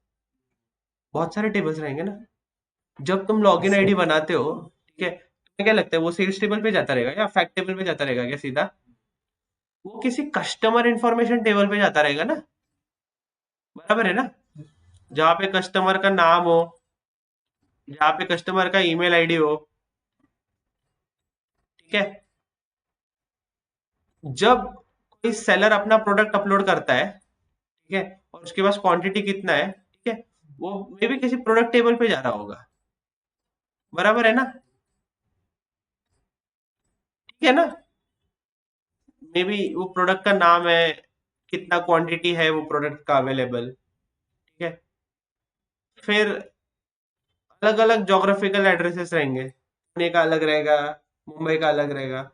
बहुत सारे टेबल्स रहेंगे ना। जब तुम लॉगिन आईडी बनाते हो, ठीक है, तुम्हें क्या लगता है वो सेल्स टेबल पे जाता रहेगा या फैक्ट टेबल पे जाता रहेगा क्या सीधा, वो किसी कस्टमर इंफॉर्मेशन टेबल पे जाता रहेगा ना, बराबर है ना, जहाँ पे कस्टमर का नाम हो, जहाँ पे कस्टमर का ईमेल आईडी हो, ठीक है। जब कोई सेलर अपना प्रोडक्ट अपलोड करता है, ठीक है, और उसके पास क्वांटिटी कितना है, ठीक है, वो मे भी किसी प्रोडक्ट टेबल पे जा रहा होगा, बराबर है ना, ठीक है ना। मे बी वो प्रोडक्ट का नाम है, कितना क्वांटिटी है वो प्रोडक्ट का अवेलेबल, ठीक है। फिर अलग अलग जोग्राफिकल एड्रेसेस रहेंगे, पुणे का अलग रहेगा, मुंबई का अलग रहेगा,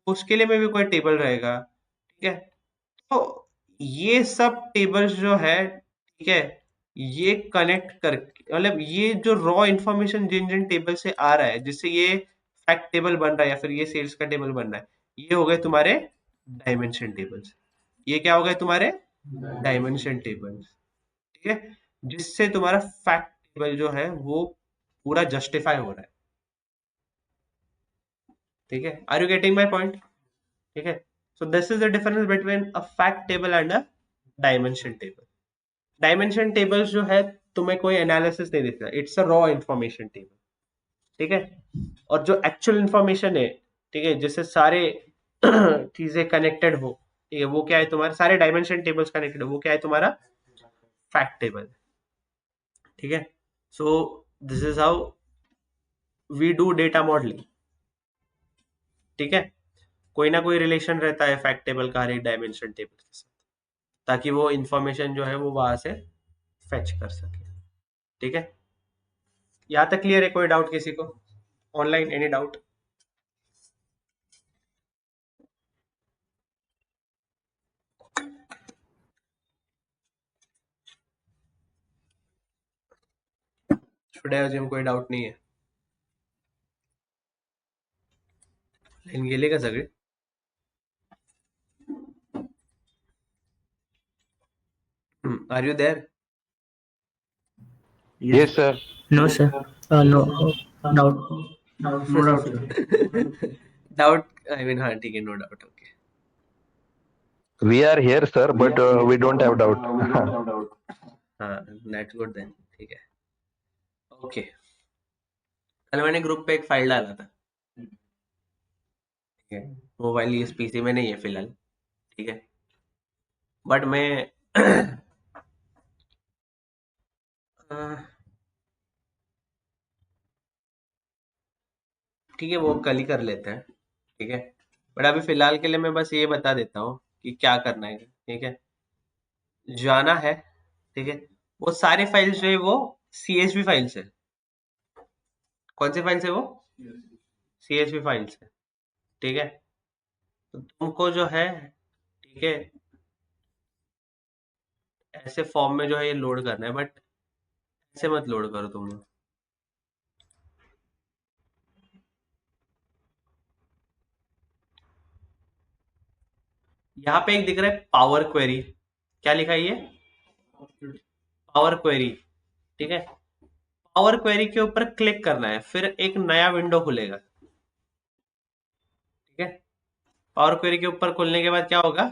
उसके लिए में भी कोई टेबल रहेगा, ठीक है। तो ये सब टेबल्स जो है, ठीक है, ये कनेक्ट करके, मतलब ये जो रॉ इंफॉर्मेशन जिन जिन टेबल से आ रहा है, जिससे ये फैक्ट टेबल बन रहा है या फिर ये सेल्स का टेबल बन रहा है, ये हो गए तुम्हारे डायमेंशन टेबल्स। ये क्या हो गए तुम्हारे डायमेंशन टेबल्स, ठीक है, जिससे तुम्हारा फैक्ट टेबल जो है वो पूरा जस्टिफाई हो रहा है, ठीक है। Are you getting my point? ठीक है। So this is the difference between a fact table and a dimension table. Dimension tables जो है तुम्हें कोई एनालिसिस नहीं देता, it's a raw information table, ठीक है। और जो एक्चुअल इंफॉर्मेशन है, ठीक है, जिससे सारे चीजें कनेक्टेड हो, ठीक है, वो क्या है तुम्हारे सारे डायमेंशन टेबल्स कनेक्टेड हो, वो क्या है तुम्हारा फैक्ट टेबल, ठीक है। So this is how we do data modelling, ठीक है। कोई ना कोई रिलेशन रहता है फैक्ट टेबल का हर एक डायमेंशन टेबल के साथ, ताकि वो इंफॉर्मेशन जो है वो वहां से फेच कर सके, ठीक है। यहाँ तक क्लियर है? कोई डाउट किसी को online, any doubt? Should I assume कोई डाउट नहीं है? लाईन गेले का सगळे? Are you there? Yes, sir. No, sir. No doubt. No doubt, sir. Doubt I mean, हाँ ठीक है, no doubt, okay. We are here, sir, but we don't have doubt. हाँ दैट्स गुड देन, ठीक है, okay. कल मैंने group पे एक फाइल डाला था, ठीक है, मोबाइल इस पीसी में नहीं है फिलहाल, ठीक है, बट मैं ठीक है, वो कल ही कर लेते हैं, ठीक है। बट अभी फिलहाल के लिए मैं बस ये बता देता हूँ कि क्या करना है, ठीक है। जाना है, ठीक है, वो सारे फाइल्स जो है वो सीएसवी फाइल्स है। कौन से फाइल्स है वो? सीएसवी फाइल्स है, ठीक है। तो तुमको जो है, ठीक है, ऐसे फॉर्म में जो है ये लोड करना है, बट ऐसे मत लोड करो तुम लोग। यहाँ पे एक दिख रहा है पावर क्वेरी, क्या लिखा है ये? पावर क्वेरी, ठीक है। पावर क्वेरी के ऊपर क्लिक करना है, फिर एक नया विंडो खुलेगा, ठीक है। पावर क्वेरी के ऊपर खुलने के बाद क्या होगा?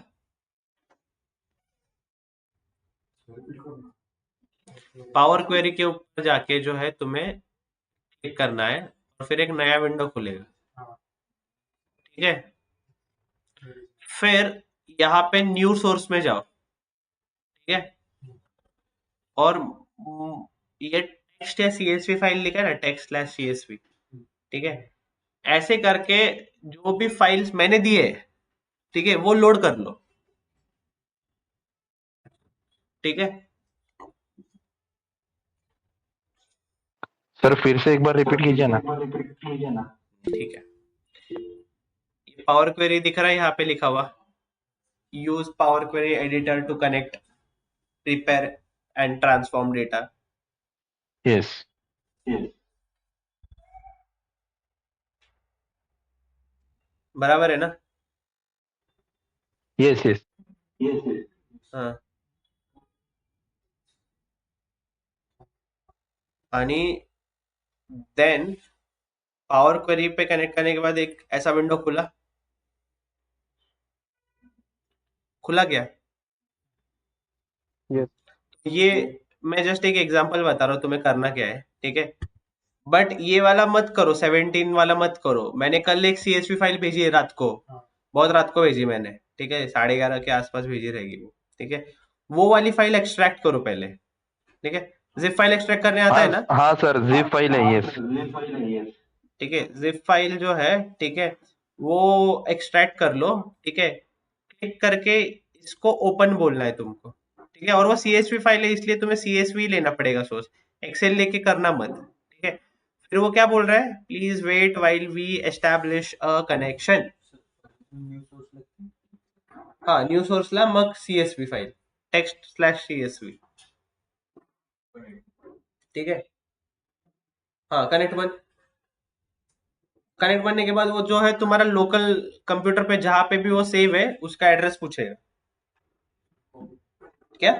पावर क्वेरी के ऊपर जाके जो है तुम्हें क्लिक करना है, और फिर एक नया विंडो खुलेगा, ठीक है। फिर यहाँ पे न्यू सोर्स में जाओ, ठीक है, और ये टेक्स्ट या सीएसवी फाइल लिखा है ना, टेक्स्ट स्लैश सीएसवी, ठीक है, ऐसे करके जो भी फाइल्स मैंने दिए, ठीक है, वो लोड कर लो, ठीक है। सर फिर से एक बार रिपीट कीजिए ना. ठीक है, ये पावर क्वेरी दिख रहा है यहाँ पे लिखा हुआ, use power query editor to connect, prepare and transform data, Yes. बराबर है ना? Yes. Yes. हाँ, आणि देन पावर क्वेरी पे कनेक्ट करने के बाद एक ऐसा विंडो खुला, खुला क्या? Yes. ये मैं जस्ट एक एग्जांपल बता रहा हूँ तुम्हें करना क्या है, ठीक है? बट ये वाला मत करो, 17 वाला मत करो। मैंने कल एक CSV फाइल भेजी है रात को, बहुत रात को भेजी मैंने, ठीक है, 11:30 के आसपास भेजी रहेगी वो, ठीक है? वो वाली फाइल एक्सट्रैक्ट करो पहले, ठीक है? जिप फाइल एक्सट्रैक्ट करने आता है ना? हाँ सर, जिप फाइल है, यस। ठीक है, जिप फाइल जो है, ठीक है, वो एक्सट्रैक्ट कर लो, ठीक है? क्लिक करके इसको ओपन बोलना है तुमको, ठीक है? और वो CSV फाइल है इसलिए तुम्हें CSV लेना पड़ेगा सोर्स, एक्सेल लेके करना मत, ठीक है? फिर वो क्या बोल रहा है, please wait while we establish a connection. हाँ, न्यू सोर्स ला, मग CSV फाइल, text/CSV, ठीक है? हाँ, कनेक्ट बनने के बाद वो जो है तुम्हारा लोकल कंप्यूटर पे जहां पे भी वो सेव है उसका एड्रेस पूछेगा। क्या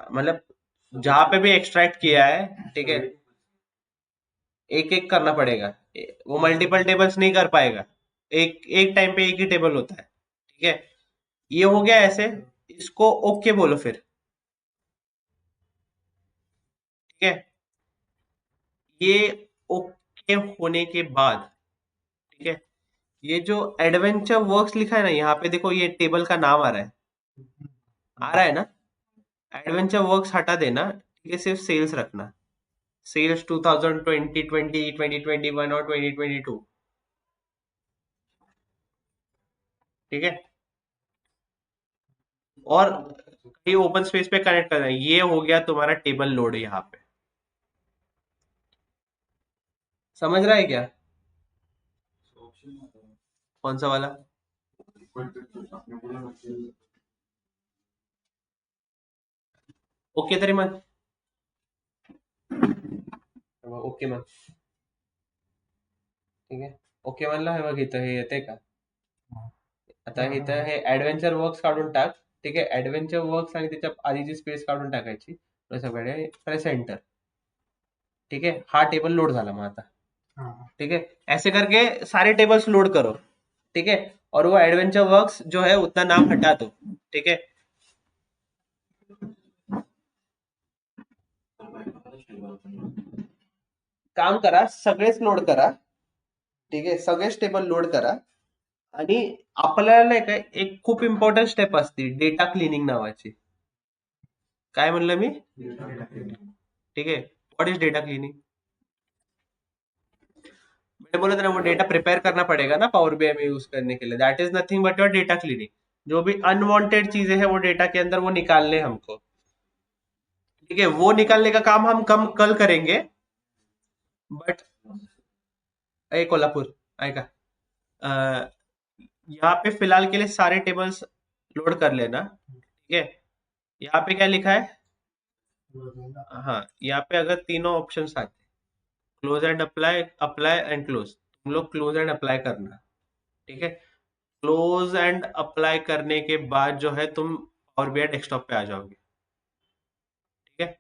मतलब, जहां पे भी एक्सट्रैक्ट किया है, ठीक है, एक एक करना पड़ेगा। वो मल्टीपल टेबल्स नहीं कर पाएगा, एक एक टाइम पे एक ही टेबल होता है, ठीक है? ये हो गया ऐसे, इसको ओके बोलो फिर, ठीक है? ये ओके होने के बाद, ठीक है, ये जो एडवेंचर वर्क्स लिखा है ना, यहाँ पे देखो ये टेबल का नाम आ रहा है ना? एडवेंचर वर्क्स हटा देना, ठीक है, सिर्फ सेल्स रखना, सेल्स 2020, 20, 2021 और 2022, ठीक है? और ये ओपन स्पेस पे कनेक्ट करना है। ये हो गया तुम्हारा टेबल लोड यहाँ पे, समझ रहा है क्या? कौन सा वाला? ओके तरी मग ओके मग ठीक आहे, ओके म्हणलं हे बघ इथं हे येते का? आता इथं हे ऍडव्हेंचर वर्क्स काढून टाक, ठीक आहे? ऍडव्हेंचर वर्क्स आणि त्याच्या आधीची स्पेस काढून टाकायची, प्रेस एंटर, ठीक है? हा टेबल लोड झाला मग आता, ठीक है? ऐसे करके सारे टेबल्स लोड करो, ठीक है? और वो एडवेंचर वर्क्स जो है उतना नाम हटा दो, ठीक है? काम करा, सगळेच लोड करा, ठीक आहे? सगळेच टेबल लोड करा. आणि आपल्याला नाही का एक खूप इम्पॉर्टंट स्टेप असते डेटा क्लिनिंग नावाची. काय म्हणलं मी? ठीक है, व्हाट इज डेटा क्लीनिंग? मैंने बोला था ना, वो डेटा प्रिपेयर करना पड़ेगा ना पावर बीआई में यूज करने के लिए, that is nothing but your data cleaning. जो भी अनवांटेड चीजें हैं वो डेटा के अंदर वो निकालने हमको, ठीक है? वो निकालने का काम हम कल करेंगे, बट ए कोल्हापुर ऐका, यहाँ पे फिलहाल के लिए सारे टेबल्स लोड कर लेना, ठीक है? यहाँ पे क्या लिखा है? हाँ, यहाँ पे अगर तीनों ऑप्शंस आते, close and apply, apply and close, तुम लोग क्लोज एंड अप्लाई करना, ठीक है? क्लोज एंड अप्लाई करने के बाद जो है तुम पावर बीआई डेस्कटॉप पे आ जाओगे, ठीक है?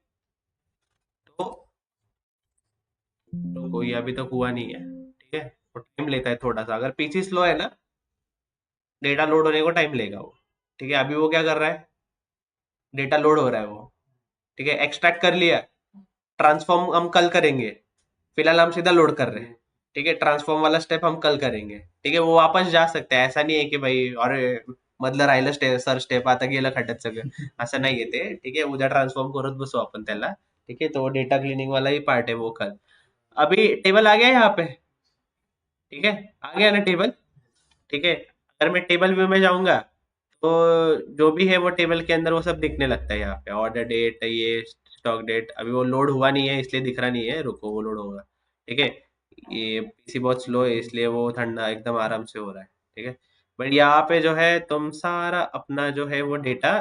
तो कोई अभी तक हुआ नहीं है, ठीक है? वो टाइम लेता है थोड़ा सा, अगर पीसी स्लो है ना, डेटा लोड होने को टाइम लेगा वो, ठीक है? अभी वो क्या कर रहा है, डेटा लोड हो रहा है वो, ठीक है? एक्सट्रैक्ट कर लिया, ट्रांसफॉर्म हम कल करेंगे, फिलहाल हम सीधा लोड कर रहे हैं, ठीक है? ट्रान्सफॉर्म वाला स्टेप हम कल करेंगे, ठीक है? वो वापस जा सकते हैं, ऐसा नाही आहे की भाई अरे मधलं राहिलं सर स्टेप आता गेलं खड्ड्यात सगळं, असं नाहीये ते, ठीक है? उद्या ट्रान्सफॉर्म करत बसू आपण त्याला, ठीक है? तो डेटा क्लीनिंग वाला ही पार्ट है वो कल। अभी टेबल आ गया यहाँ पे, ठीक है? आ गया ना टेबल, ठीक है? अगर मैं टेबल व्यू में जाऊंगा तो जो भी है वो टेबल के अंदर वो सब दिखने लगता है। यहाँ पे ऑर्डर डेट, ये स्टॉक डेट, अभी वो लोड हुआ नहीं है इसलिए दिख रहा नहीं है, रुको वो लोड होगा, ठीक है? ये पीसी बहुत स्लो है इसलिए वो ठंडा एकदम आराम से हो रहा है, ठीक है? बट यहाँ पे जो है तुम सारा अपना जो है वो डेटा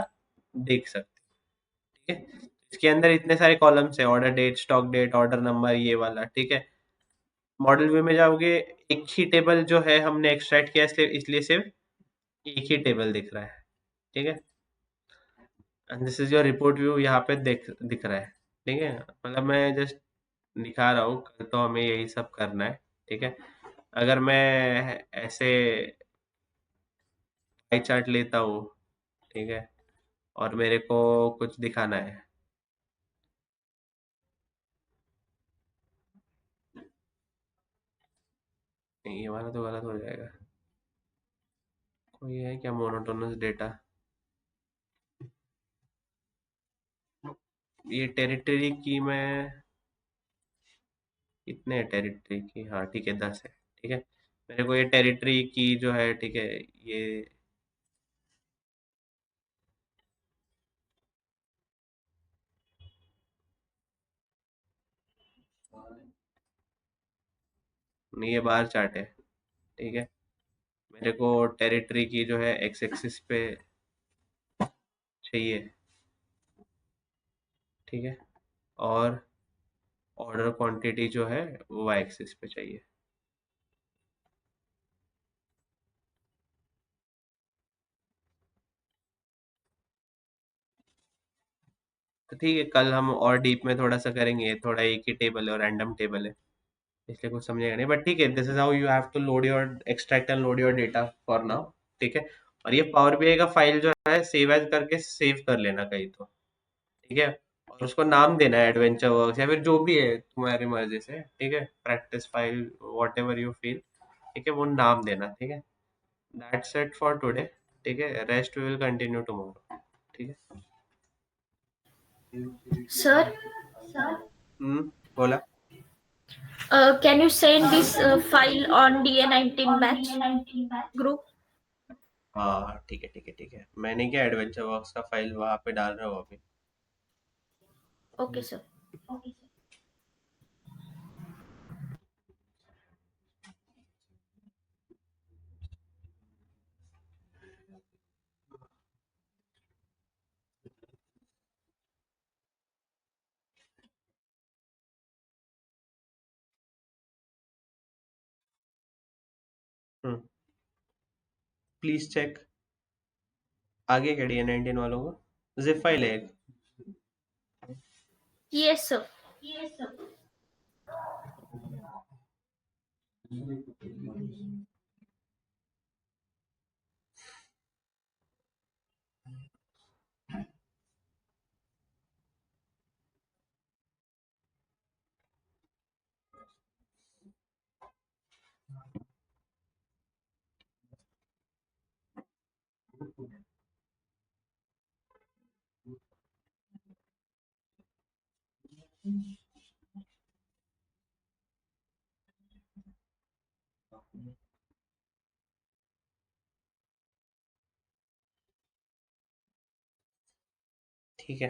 देख सकते हो, ठीक है? इसके अंदर इतने सारे कॉलम्स है, order date, stock date, order number, ये वाला, ठीक है? मॉडल व्यू में जाओगे, एक ही टेबल जो है हमने एक्सट्रैक्ट किया इसलिए सिर्फ एक ही टेबल दिख रहा है, ठीक है? And this is your report view, यहाँ पे दिख रहा है, ठीक है? मतलब मैं जस्ट दिखा रहा हूँ, कल तो हमें यही सब करना है, ठीक है? अगर मैं ऐसे पाई चार्ट लेता हूँ, ठीक है, और मेरे को कुछ दिखाना है। नहीं, ये वाला तो गलत हो जाएगा। कोई है क्या मोनोटोनस डेटा? ये टेरिटरी की मैं कितने है टेरिटरी की? हाँ ठीक है, 10 है। ठीक है, मेरे को ये टेरिटरी की जो है, ठीक है, ये नहीं, ये बार चार्ट है। ठीक है, मेरे को टेरिटरी की जो है एक्स एक्सिस पे चाहिए। ठीक है, और ऑर्डर क्वांटिटी जो है वो वाई एक्सिस पे चाहिए। तो ठीक है, कल हम और डीप में थोड़ा सा करेंगे। थोड़ा एक ही टेबल है और रैंडम टेबल है, इसलिए कुछ समझेगा नहीं, बट ठीक है, this is how you have to load your extract and load your data for now. ठीक है, और ये पावर बीआई का फाइल जो है सेव एज करके सेव कर लेना कहीं तो। ठीक है, और उसको नाम देना है एडवेंचर वर्क्स या फिर जो भी है तुम्हारी मर्जी से। ठीक है, practice file what ever you feel. ठीक है, वो नाम देना। ठीक है, दैट्स इट फॉर टुडे। ठीक है, rest we will continue tomorrow. ठीक है। Sir, बोला। can you send this file on DA19 batch group? हाँ ठीक है, ठीक है, ठीक है, मैंने क्या एडवेंचर वर्क्स का फाइल वहां पे डाल रहा हूँ अभी। Okay, sir. Please check. आगे क्या DA19 वालों को जिप फाइल है एक। Yes, sir. ठीक है,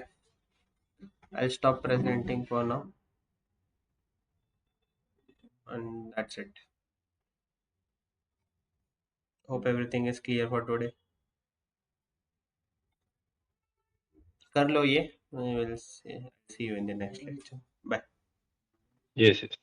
I'll stop presenting for now and that's it. Hope everything is clear for today. कर लो ये। We will see you in the next lecture. Bye. Yes, yes.